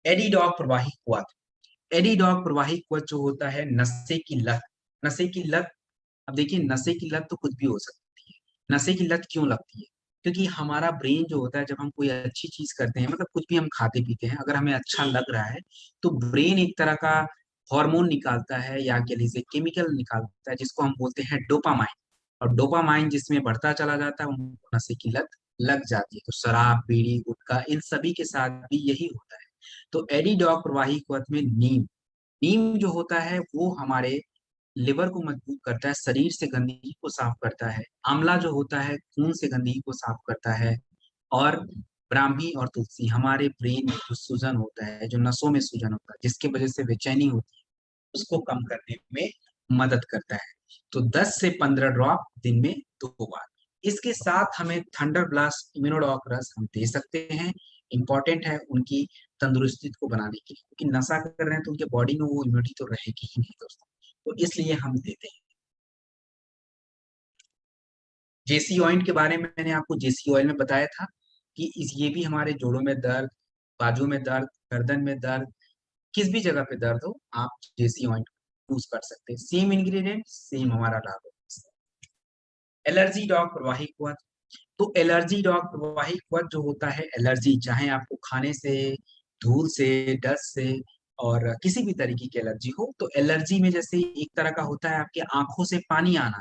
Speaker 1: एडिडॉग प्रवाही क्वाथ, एडिडॉग प्रवाही क्वच जो होता है नशे की लत, नशे की लत। अब देखिए नशे की लत तो कुछ भी हो सकती है। नशे की लत क्यों लगती है? क्योंकि हमारा ब्रेन जो होता है जब हम कोई अच्छी चीज करते हैं, मतलब कुछ भी हम खाते पीते हैं, अगर हमें अच्छा लग रहा है तो ब्रेन एक तरह का हार्मोन निकालता है, या कह लीजिए केमिकल निकालता है, जिसको हम बोलते हैं डोपामाइन। और डोपामाइन जिसमें बढ़ता चला जाता है उनको नशे की लत लग जाती है। तो शराब, बीड़ी, गुटखा, इन सभी के साथ भी यही होता है। तो एडिडॉग प्रवाही क्वथ में नीम, नीम जो होता है वो हमारे लिवर को मजबूत करता है, शरीर से गंदगी को साफ करता है। आंवला जो होता है खून से गंदगी को साफ करता है। और ब्राह्मी और तुलसी हमारे ब्रेन में जो सूजन होता है, जो नसों में सूजन होता है, जिसकी वजह से बेचैनी होती है, उसको कम करने में मदद करता है। तो 10 से 15 ड्रॉप दिन में 2 बार। इसके साथ हमें थंडर ब्लास्ट इम्यूनोडॉक रस हम दे सकते हैं। इंपॉर्टेंट है उनकी तंदुरुस्ती को बनाने के लिए, क्योंकि नशा कर रहे हैं तो उनके बॉडी में वो इम्यूनिटी तो रहेगी ही नहीं दोस्तों, तो इसलिए हम देते हैं। जेसी ऑइंट के बारे में मैंने आपको जेसी ऑयल में बताया था कि ये भी हमारे जोड़ों में दर्द, बाजू में दर्द, गर्दन में दर्द, किस भी जगह पे दर्द हो आप जेसी ऑइंट यूज कर सकते हैं। सेम इंग्रेडिएंट, सेम हमारा लाभ है। एलर्जी डॉग प्रवाही क्वथ, तो एलर्जी डॉग प्रवाही क्वथ जो होता है, एलर्जी चाहे आपको खाने से, धूल से, डस्ट से, और किसी भी तरीके की एलर्जी हो, तो एलर्जी में जैसे एक तरह का होता है आपके आंखों से पानी आना,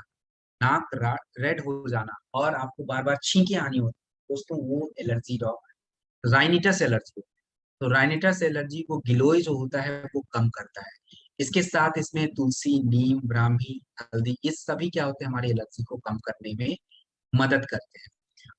Speaker 1: नाक रेड हो जाना, और आपको बार बार छींके आनी होती दोस्तों, वो एलर्जी डॉग। राइनिटस एलर्जी, तो राइनिटस एलर्जी को गिलोय जो होता है वो कम करता है। इसके साथ इसमें तुलसी, नीम, ब्राह्मी, हल्दी, ये सभी क्या होते हैं हमारी एलर्जी को कम करने में मदद करते हैं।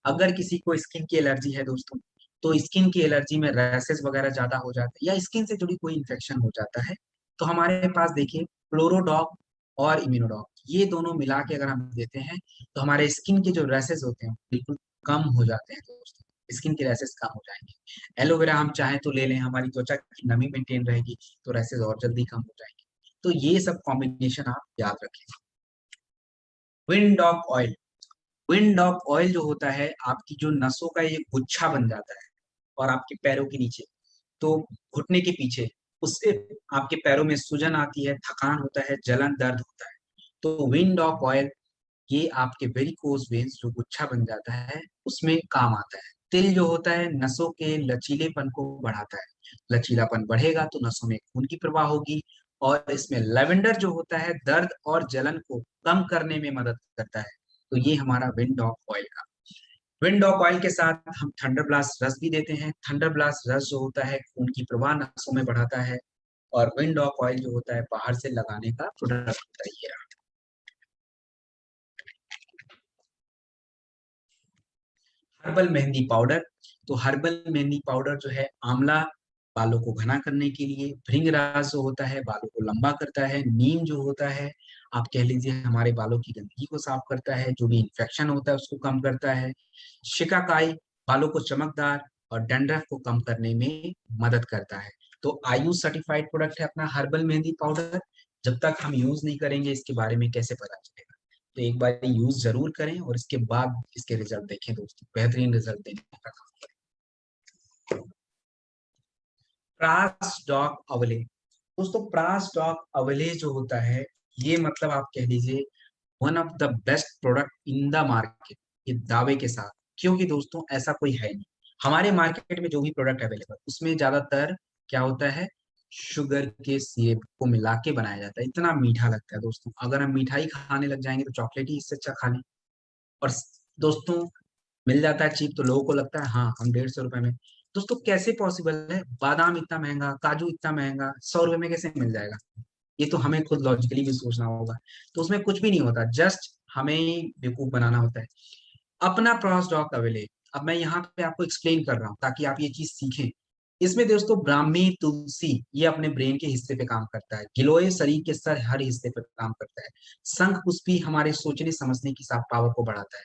Speaker 1: अगर किसी को स्किन की एलर्जी है दोस्तों, तो स्किन की एलर्जी में रैसेस वगैरह ज्यादा हो जाते हैं, या स्किन से जुड़ी कोई इन्फेक्शन हो जाता है, तो हमारे पास देखिए क्लोरोडॉग और इम्यूनोडॉग, ये दोनों मिला के अगर हम देते हैं तो हमारे स्किन के जो रैसेस होते हैं बिल्कुल कम हो जाते हैं दोस्तों, स्किन के रैसेस कम हो जाएंगे। एलोवेरा हम चाहें तो ले लें, हमारी त्वचा की नमी मेंटेन रहेगी, तो रैसेस और जल्दी कम हो जाएंगे। तो ये सब कॉम्बिनेशन आप याद रखें। Wind of oil, wind of oil जो होता है आपकी जो नसों का एक गुच्छा बन जाता है, और आपके पैरों के नीचे, तो घुटने के पीछे, उससे आपके पैरों में सूजन आती है, थकान होता है, जलन, दर्द होता है। तो विंड ऑफ ऑयल ये आपके वेरिकोज वेन्स जो गुच्छा बन जाता है उसमें काम आता है। तिल जो होता है नसों के लचीलेपन को बढ़ाता है, लचीलापन बढ़ेगा तो नसों में खून की प्रवाह होगी। और इसमें लेवेंडर जो होता है दर्द और जलन को कम करने में मदद करता है। तो ये हमारा विंड ऑफ ऑयल का। विंड ऑफ ऑयल के साथ हम थंडर ब्लास्ट रस भी देते हैं। थंडर ब्लास्ट रस जो होता है खून की प्रवाह नसों में बढ़ाता है। और विंड ऑफ ऑयल जो होता है बाहर से लगाने का प्रोडक्ट होता है ये। Herbal mehndi powder. तो हर्बल मेहंदी पाउडर जो है आंवला बालों को घना करने के लिए, भृंगराज जो होता है बालों को लंबा करता है, नीम जो होता है आप कह लीजिए हमारे बालों की गंदगी को साफ करता है, जो भी इन्फेक्शन होता है उसको कम करता है। शिकाकाई बालों को चमकदार और डैंड्रफ को कम करने में मदद करता है। तो आयुष सर्टिफाइड प्रोडक्ट है अपना हर्बल मेहंदी पाउडर। जब तक हम यूज नहीं करेंगे इसके बारे में कैसे पता चलेगा। तो एक बार यूज जरूर करें और इसके बाद इसके रिजल्ट देखें दोस्तों, बेहतरीन रिजल्ट देने का काम करें। प्रास डॉग अवले। दोस्तों प्रास डॉग अवले जो होता है ये मतलब आप कह लीजिए one of the best product in the market, ये दावे के साथ। क्योंकि दोस्तों ऐसा कोई है नहीं हमारे मार्केट में जो भी प्रोडक्ट अवेलेबल उसमें ज्यादातर क्या होता है, शुगर के सिरप को मिला के बनाया जाता है। इतना मीठा लगता है दोस्तों, अगर हम मिठाई खाने लग जाएंगे तो चॉकलेट ही इससे अच्छा खा लें। और दोस्तों मिल जाता है चीप तो लोगों को लगता है हाँ हम 150 रुपए में। दोस्तों कैसे पॉसिबल है, बादाम इतना महंगा, काजू इतना महंगा, 100 रुपए में कैसे मिल जाएगा। ये तो हमें खुद लॉजिकली भी सोचना होगा। तो उसमें कुछ भी नहीं होता, जस्ट हमें ही बेवकूफ बनाना होता है। अपना क्रॉस डॉक अवेले, अब मैं यहाँ पे आपको एक्सप्लेन कर रहा हूँ ताकि आप ये चीज सीखें। इसमें दोस्तों ब्राह्मी तुलसी ये अपने ब्रेन के हिस्से पे काम करता है, गिलोय शरीर के सर हर हिस्से पे काम करता है, शंख पुष्पी हमारे सोचने समझने की साफ पावर को बढ़ाता है,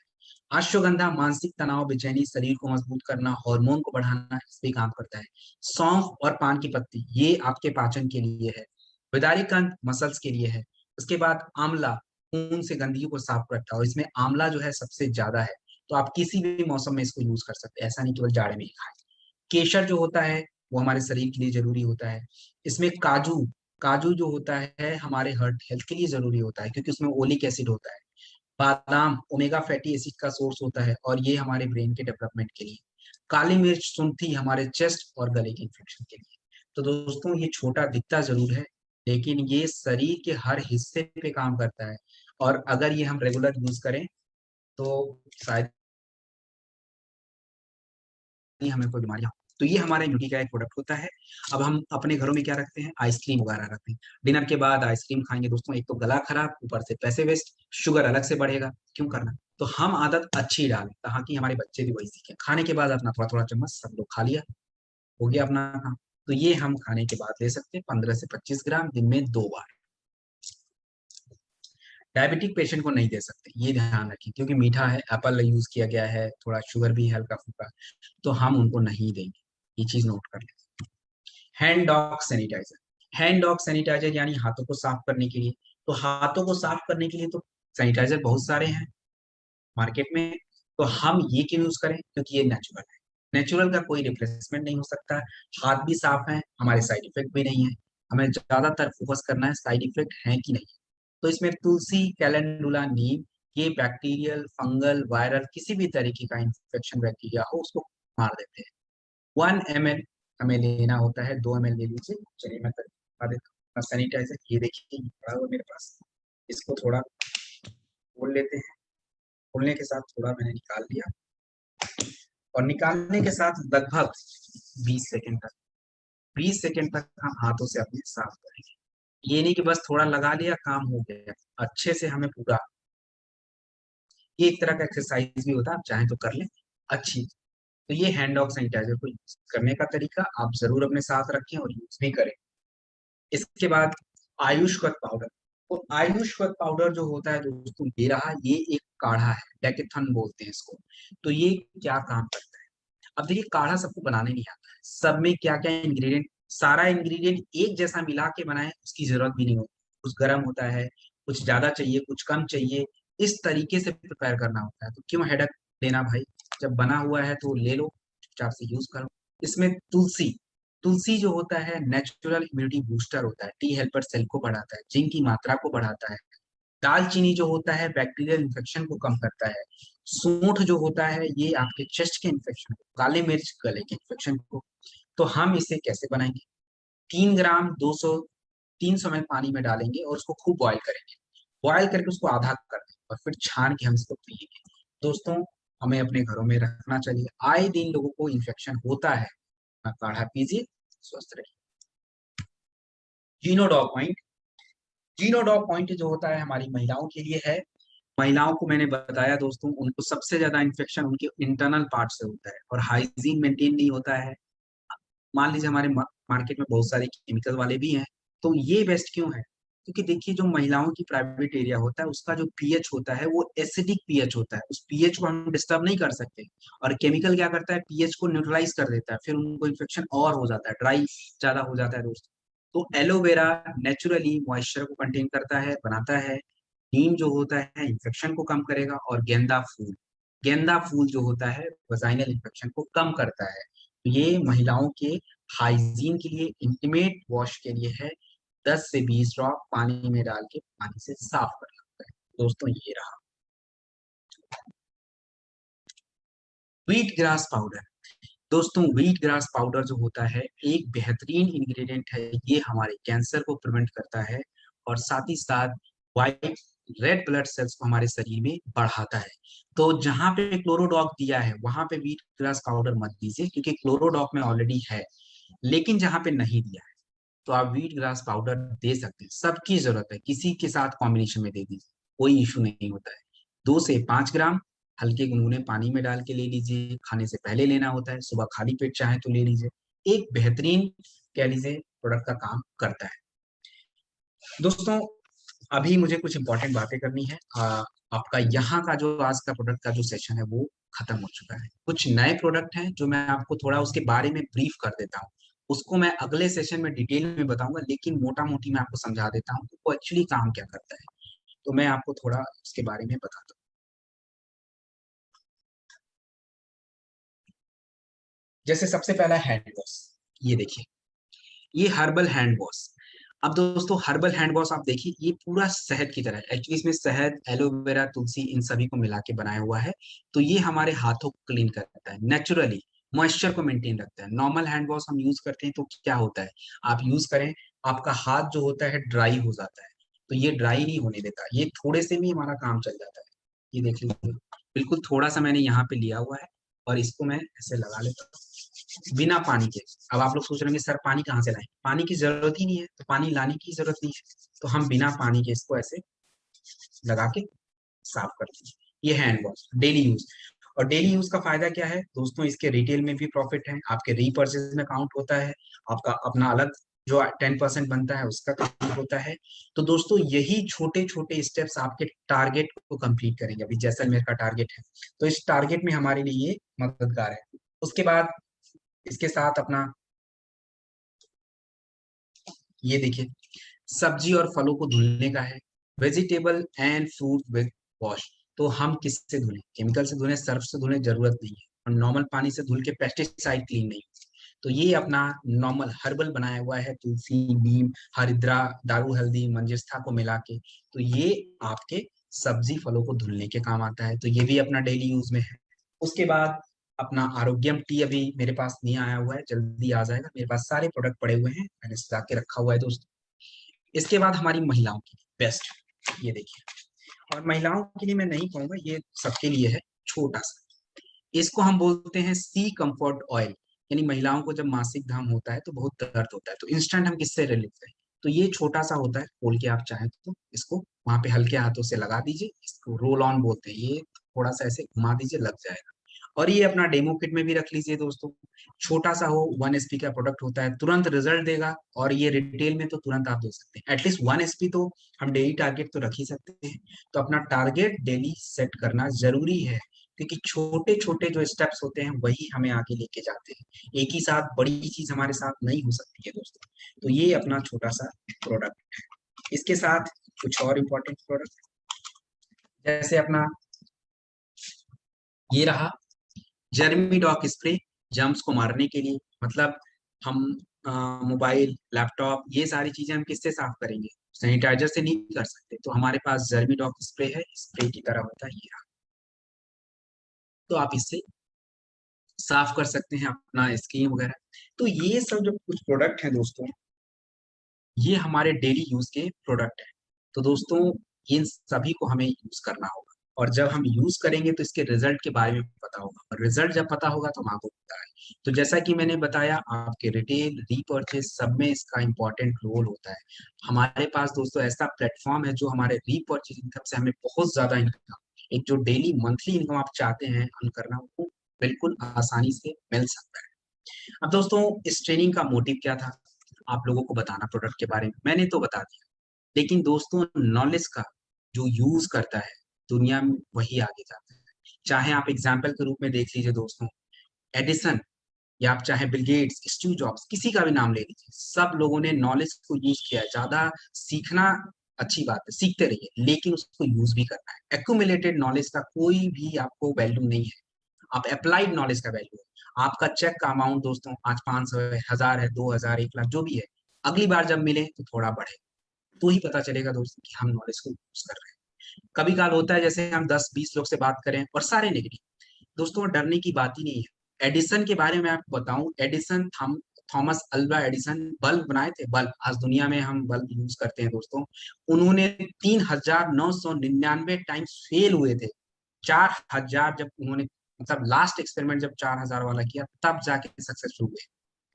Speaker 1: अश्वगंधा मानसिक तनाव बेचैनी शरीर को मजबूत करना हार्मोन को बढ़ाना इस पे काम करता है, सौंफ और पान की पत्ती ये आपके पाचन के लिए है, विदारीकंद मसल्स के लिए है। उसके बाद आंवला खून से गंदगी को साफ करता है और इसमें आंवला जो है सबसे ज्यादा है। तो आप किसी भी मौसम में इसको यूज कर सकते हैं, ऐसा नहीं केवल जाड़े में ही खाएं। केशर जो होता है वो हमारे शरीर के लिए जरूरी होता है। इसमें काजू, काजू जो होता है हमारे हार्ट हेल्थ के लिए जरूरी होता है क्योंकि उसमें ओलिक एसिड होता है। बादाम ओमेगा फैटी एसिड का सोर्स होता है और ये हमारे ब्रेन के डेवलपमेंट के लिए। काली मिर्च सुंठी हमारे चेस्ट और गले के इन्फेक्शन के लिए। तो दोस्तों ये छोटा दिखता जरूर है लेकिन ये शरीर के हर हिस्से पे काम करता है। और अगर ये हम रेगुलर यूज करें तो शायद ही हमें कोई बीमारियां हो। तो ये हमारा इम्यूनिटी का एक प्रोडक्ट होता है। अब हम अपने घरों में क्या रखते हैं, आइसक्रीम वगैरह रखते हैं। डिनर के बाद आइसक्रीम खाएंगे दोस्तों, एक तो गला खराब, ऊपर से पैसे वेस्ट, शुगर अलग से बढ़ेगा, क्यों करना। तो हम आदत अच्छी डालें ताकि हमारे बच्चे भी वही सीखें। खाने के बाद अपना थोड़ा थोड़ा चम्मच सब लोग खा लिया, हो गया अपना काम। तो ये हम खाने के बाद ले सकते हैं 15 से 25 ग्राम दिन में 2 बार। डायबिटिक पेशेंट को नहीं दे सकते, ये ध्यान रखें क्योंकि मीठा है, एप्पल यूज किया गया है, थोड़ा शुगर भी हल्का फुल्का, तो हम उनको नहीं देंगे। ये चीज नोट कर लें। हैंड डॉग सैनिटाइजर। हैंड डॉग सैनिटाइजर यानी हाथों को साफ करने के लिए। तो हाथों को साफ करने के लिए तो सैनिटाइजर बहुत सारे हैं मार्केट में। तो हम ये क्यों यूज करें, क्योंकि ये नेचुरल है। नेचुरल का कोई रिप्लेसमेंट नहीं हो सकता। हाथ भी साफ है, हमारे साइड इफेक्ट भी नहीं है। हमें ज्यादातर फोकस करना है साइड इफेक्ट है कि नहीं। तो इसमें तुलसी, कैलेंडुला, नीम ये बैक्टीरियल, फंगल, वायरल किसी भी तरीके का इंफेक्शन बैक्टीरिया हो उसको मार देते हैं। 1 ml हमें लेना होता है, 2 ml ले लीजिए। चलिए मैं बता देता हूँ सैनिटाइजर। ये देखिए ये पड़ा हुआ मेरे पास, इसको थोड़ा खोल लेते हैं। खोलने के साथ थोड़ा मैंने निकाल लिया और निकालने के साथ लगभग 20 सेकंड तक, 20 सेकंड तक हम हाथों से अपने साफ करेंगे। ये नहीं कि बस थोड़ा लगा लिया काम हो गया, अच्छे से हमें पूरा, ये एक तरह का एक्सरसाइज भी होता है, आप चाहें तो कर लें अच्छी। तो ये हैंड ऑफ सैनिटाइजर को यूज करने का तरीका आप जरूर अपने साथ रखें और यूज भी करें। इसके बाद आयुष्वत पाउडर। तो आयुष्वत पाउडर जो होता है दोस्तों ये रहा, ये एक काढ़ा है, डेकेथन बोलते हैं इसको। तो ये क्या काम करता है। अब देखिए काढ़ा सबको बनाने नहीं आता है, सब में क्या क्या इंग्रेडिएंट, सारा इंग्रेडिएंट एक जैसा मिला के बनाए उसकी जरूरत भी नहीं होती। कुछ गर्म होता है, कुछ ज्यादा चाहिए, कुछ कम चाहिए, इस तरीके से प्रिपेयर करना होता है। तो क्यों हेडक लेना भाई, जब बना हुआ है तो ले लो, चुपचाप से यूज करो। इसमें तुलसी, तुलसी जो होता है नेचुरल इम्यूनिटी बूस्टर होता है, टी हेल्पर सेल को बढ़ाता है, जिंक की मात्रा को बढ़ाता है। दालचीनी जो होता है बैक्टीरियल इन्फेक्शन को कम करता है। सूंठ जो होता है ये आपके चेस्ट के इन्फेक्शन, काले मिर्च गले के इन्फेक्शन को। तो हम इसे कैसे बनाएंगे? 3 ग्राम 300 ml पानी में डालेंगे और उसको खूब बॉयल करेंगे। बॉयल करके उसको आधा कर देंगे और फिर छान के हम इसको पिएंगे। दोस्तों, हमें अपने घरों में रखना चाहिए। आए दिन लोगों को इन्फेक्शन होता है, अपना काढ़ा पीजिए, स्वस्थ रहिए। जीनोडॉग पॉइंट। जीनोडॉग पॉइंट जो होता है हमारी महिलाओं के लिए है। महिलाओं को मैंने बताया दोस्तों, उनको सबसे ज्यादा इन्फेक्शन उनके इंटरनल पार्ट से होता है और हाइजीन मेंटेन नहीं होता है। मान लीजिए हमारे मार्केट में बहुत सारे केमिकल वाले भी हैं, तो ये बेस्ट क्यों है? क्योंकि देखिए जो महिलाओं की प्राइवेट एरिया होता है उसका जो पीएच होता है वो एसिडिक पीएच होता है, उस पीएच को हम डिस्टर्ब नहीं कर सकते। और केमिकल क्या करता है? पीएच को न्यूट्रलाइज कर देता है, फिर उनको इन्फेक्शन और हो जाता है, ड्राई ज्यादा हो जाता है दोस्तों। तो एलोवेरा नेचुरली मॉइस्चर को कंटेन करता है, बनाता है। नीम जो होता है इन्फेक्शन को कम करेगा, और गेंदा फूल जो होता है वजाइनल इन्फेक्शन को कम करता है। ये महिलाओं के हाइजीन के लिए, इंटीमेट वॉश के लिए है। 10 से 20 ड्रॉप पानी में डाल के पानी से साफ करना होता है। दोस्तों ये रहा व्हीट ग्रास पाउडर। दोस्तों व्हीट ग्रास पाउडर जो होता है एक बेहतरीन इंग्रेडिएंट है। ये हमारे कैंसर को प्रिवेंट करता है और साथ ही साथ वाइट रेड ब्लड सेल्स को हमारे शरीर में बढ़ाता है। तो जहां पे क्लोरोडॉक दिया है वहां पे व्हीट ग्रास पाउडर मत दीजिए, क्योंकि क्लोरोडॉक में ऑलरेडी है। लेकिन जहां पे नहीं दिया है तो आप व्हीट ग्रास पाउडर दे सकते हैं। सबकी जरूरत है, किसी के साथ कॉम्बिनेशन में दे दीजिए, कोई इशू नहीं होता है। 2 से 5 ग्राम हल्के गुनगुने पानी में डाल के ले लीजिए। खाने से पहले लेना होता है, सुबह खाली पेट चाहे तो ले लीजिए। एक बेहतरीन कह लीजिए प्रोडक्ट का काम करता है। दोस्तों, अभी मुझे कुछ इंपॉर्टेंट बातें करनी है। आपका यहाँ का जो आज का प्रोडक्ट का जो सेशन है वो खत्म हो चुका है। कुछ नए प्रोडक्ट हैं जो मैं आपको थोड़ा उसके बारे में ब्रीफ कर देता हूँ। उसको मैं अगले सेशन में डिटेल में बताऊंगा, लेकिन मोटा मोटी मैं आपको समझा देता हूँ कि वो एक्चुअली काम क्या करता है। तो मैं आपको थोड़ा उसके बारे में बताता हूँ। जैसे सबसे पहला हैंड वॉश, ये देखिए, ये हर्बल हैंड वॉश। अब दोस्तों हर्बल हैंड वॉश आप देखिए, ये पूरा शहद की तरह है। एक्चुअली इसमें शहद, एलोवेरा, तुलसी इन सभी को मिला के बनाया हुआ है। तो ये हमारे हाथों को क्लीन करता है, नेचुरली मॉइस्चर को मेंटेन रखता है। नॉर्मल हैंड वॉश हम यूज करते हैं तो क्या होता है, आप यूज करें, आपका हाथ जो होता है ड्राई हो जाता है। तो ये ड्राई नहीं होने देता, ये थोड़े से भी हमारा काम चल जाता है। ये देख लीजिए, बिल्कुल थोड़ा सा मैंने यहाँ पे लिया हुआ है और इसको मैं ऐसे लगा लेता हूँ बिना पानी के। अब आप लोग सोच रहे होंगे सर पानी कहाँ से लाएं? पानी की जरूरत ही नहीं है, तो पानी लाने की जरूरत नहीं है। तो हम बिना पानी के इसको ऐसे लगा के साफ करते हैं। ये हैंड वॉश डेली यूज। और डेली यूज का फायदा क्या है दोस्तों? इसके रिटेल में भी प्रॉफिट है, आपके रीपर्चेज में काउंट होता है, आपका अपना अलग जो 10% बनता है उसका काउंट होता है। तो दोस्तों यही छोटे छोटे स्टेप्स आपके टारगेट को कंप्लीट करेंगे। अभी जैसलमेर का टारगेट है, तो इस टारगेट में हमारे लिए ये मददगार है। उसके बाद इसके साथ अपना ये देखिए, सब्जी और फलों को धुलने का है। Vegetable and fruit with wash. तो हम किससे धुलें? केमिकल से धुलें, सर्फ से धुलें, जरूरत नहीं है। और नॉर्मल पानी से धुल के पेस्टिसाइड क्लीन नहीं। तो ये अपना नॉर्मल हर्बल बनाया हुआ है, तुलसी, नीम, हरिद्रा, दारू, हल्दी, मंजिष्ठा को मिला के। तो ये आपके सब्जी फलों को धुलने के काम आता है, तो ये भी अपना डेली यूज में है। उसके बाद अपना आरोग्यम टी अभी मेरे पास नहीं आया हुआ है, जल्दी आ जाएगा। मेरे पास सारे प्रोडक्ट पड़े हुए हैं, मैंने सजा के रखा हुआ है दोस्तों। इसके बाद हमारी महिलाओं की बेस्ट, ये देखिए। और महिलाओं के लिए मैं नहीं कहूंगा, ये सबके लिए है, छोटा सा। इसको हम बोलते हैं सी कंफर्ट ऑयल। यानी महिलाओं को जब मासिक धर्म होता है तो बहुत दर्द होता है, तो इंस्टेंट हम किससे रिलीफ करें? तो ये छोटा सा होता है, खोल के आप चाहें तो इसको वहां पे हल्के हाथों से लगा दीजिए। इसको रोल ऑन बोलते हैं। ये थोड़ा सा ऐसे घुमा दीजिए, लग जाएगा। और ये अपना डेमो किट में भी रख लीजिए दोस्तों। छोटा सा हो, 1 SP का प्रोडक्ट होता है, तुरंत रिजल्ट देगा। और ये रिटेल में तो तुरंत आप दे सकते हैं, एटलीस्ट 1 SP तो हम डेली टारगेट तो रख ही सकते हैं। तो अपना टारगेट डेली सेट करना जरूरी है, क्योंकि छोटे छोटे जो स्टेप्स होते हैं वही हमें आगे लेके जाते हैं। एक ही साथ बड़ी चीज हमारे साथ नहीं हो सकती है दोस्तों। तो ये अपना छोटा सा प्रोडक्ट है। इसके साथ कुछ और इम्पोर्टेंट प्रोडक्ट, जैसे अपना ये रहा जर्मी डॉक स्प्रे, जर्म्स को मारने के लिए। मतलब हम मोबाइल, लैपटॉप, ये सारी चीजें हम किससे साफ करेंगे? सैनिटाइजर से नहीं कर सकते, तो हमारे पास जर्मी डॉक स्प्रे है, स्प्रे की तरह होता है ये। तो आप इससे साफ कर सकते हैं अपना स्क्रीन वगैरह। तो ये सब जो कुछ प्रोडक्ट हैं दोस्तों, ये हमारे डेली यूज के प्रोडक्ट हैं। तो दोस्तों इन सभी को हमें यूज करना होगा, और जब हम यूज करेंगे तो इसके रिजल्ट के बारे में पता होगा, और रिजल्ट जब पता होगा तो हम आपको बताएं। तो जैसा कि मैंने बताया, आपके रिटेल रीपर्चेस सब में इसका इंपॉर्टेंट रोल होता है। हमारे पास दोस्तों ऐसा प्लेटफॉर्म है जो हमारे रीपर्चेस इनकम से हमें बहुत ज्यादा इनकम, एक जो डेली मंथली इनकम आप चाहते हैं अर्न करना, वो बिल्कुल आसानी से मिल सकता है। अब दोस्तों इस ट्रेनिंग का मोटिव क्या था? आप लोगों को बताना प्रोडक्ट के बारे में, मैंने तो बता दिया, लेकिन दोस्तों नॉलेज का जो यूज करता है दुनिया में वही आगे जाता है। चाहे आप एग्जाम्पल के रूप में देख लीजिए दोस्तों, एडिसन, या आप चाहे बिल गेट्स, स्टीव जॉब्स, किसी का भी नाम ले लीजिए, सब लोगों ने नॉलेज को यूज किया है। ज्यादा सीखना अच्छी बात है, सीखते रहिए, लेकिन उसको यूज भी करना है। एक्यूमुलेटेड नॉलेज का कोई भी आपको वैल्यू नहीं है, आप अप्लाइड नॉलेज का वैल्यू है। आपका चेक का अमाउंट दोस्तों आज 500 है, 1000 है, 2000, 1 लाख जो भी है, अगली बार जब मिले तो थोड़ा बढ़े, तो ही पता चलेगा दोस्तों कि हम नॉलेज को यूज कर रहे हैं। कभी काल होता है जैसे हम 10-20 लोग से बात करें और सारे नेगेटिव, दोस्तों डरने की बात ही नहीं है। एडिसन के बारे में आपको बताऊं, Edison Thomas Alva Edison bulb बनाए थे, बल्ब आज दुनिया में हम बल्ब यूज करते हैं दोस्तों। उन्होंने 3999 टाइम्स फेल हुए थे। 4000 जब उन्होंने, मतलब लास्ट एक्सपेरिमेंट जब 4000 वाला किया, तब जाके सक्सेसफुल हुए।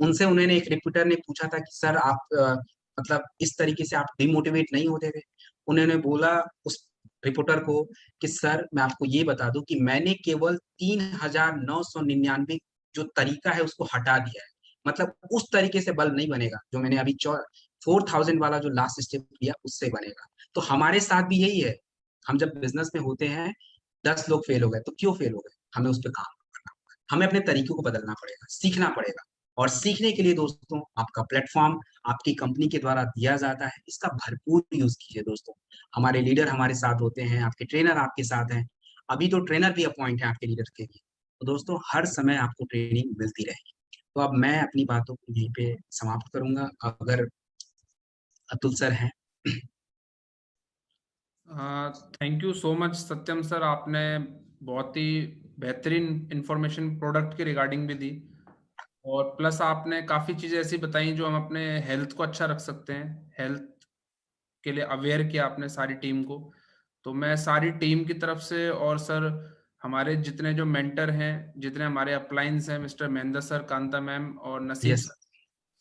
Speaker 1: उनसे उन्होंने, एक रिपोर्टर ने पूछा था कि सर आप मतलब इस तरीके से आप डिमोटिवेट नहीं होते थे? उन्होंने बोला उस रिपोर्टर को कि सर मैं आपको ये बता दूं कि मैंने केवल 3999 जो तरीका है उसको हटा दिया है। मतलब उस तरीके से बल्ब नहीं बनेगा जो मैंने अभी 4000 वाला जो लास्ट स्टेप लिया उससे बनेगा। तो हमारे साथ भी यही है, हम जब बिजनेस में होते हैं, 10 लोग फेल हो गए तो क्यों फेल हो गए, हमें उस पर काम करना होगा, हमें अपने तरीकों को बदलना पड़ेगा, सीखना पड़ेगा। और सीखने के लिए दोस्तों आपका प्लेटफॉर्म आपकी कंपनी के द्वारा दिया जाता है, इसका भरपूर यूज कीजिए दोस्तों। हमारे लीडर हमारे साथ होते हैं, आपके ट्रेनर आपके साथ हैं, अभी तो ट्रेनर भी अपॉइंट है आपके लीडर के लिए। तो दोस्तों हर समय आपको ट्रेनिंग मिलती रहेगी। तो अब मैं अपनी बातों को यहीं पे समाप्त करूंगा, अगर अतुल सर हैं।
Speaker 2: Thank you so much Satyam sir, आपने बहुत ही बेहतरीन इंफॉर्मेशन प्रोडक्ट के रिगार्डिंग भी दी, और प्लस आपने काफ़ी चीज़ें ऐसी बताई जो हम अपने हेल्थ को अच्छा रख सकते हैं, हेल्थ के लिए अवेयर किया आपने सारी टीम को। तो मैं सारी टीम की तरफ से, और सर हमारे जितने जो मेंटर हैं, जितने हमारे अपलाइंस हैं, mister Mahendra sir, Kanta ma'am और नसीब
Speaker 1: यस
Speaker 2: सर,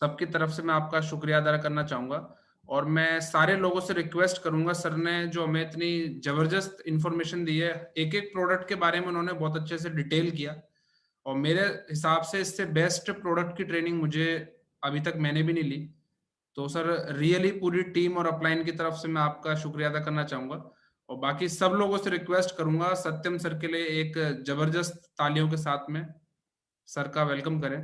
Speaker 2: सबकी तरफ से मैं आपका शुक्रिया अदा करना चाहूँगा। और मैं सारे लोगों से रिक्वेस्ट करूंगा, सर ने जो हमें इतनी जबरदस्त इंफॉर्मेशन दी है, एक एक प्रोडक्ट के बारे में उन्होंने बहुत अच्छे से डिटेल किया, और मेरे हिसाब से इससे बेस्ट प्रोडक्ट की ट्रेनिंग मुझे अभी तक मैंने भी नहीं ली। तो सर रियली पूरी टीम और अपलाइन की तरफ से मैं आपका शुक्रिया अदा करना चाहूंगा, और बाकी सब लोगों से रिक्वेस्ट करूंगा सत्यम सर के लिए एक जबरदस्त तालियों के साथ में सर का वेलकम करें।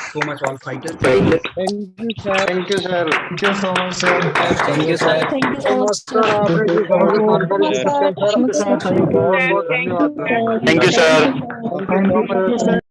Speaker 1: so much all fighters.
Speaker 3: Thank you, sir.
Speaker 4: Thank you, sir.
Speaker 3: Thank you so much, sir.
Speaker 4: Thank you, sir.
Speaker 5: Thank you so much,
Speaker 3: sir
Speaker 5: sir.
Speaker 3: आपने जिस तरह की जानकारी दी सर, आपके साथ बहुत बहुत धन्यवाद।
Speaker 4: Thank you, sir.
Speaker 3: Thank you so much.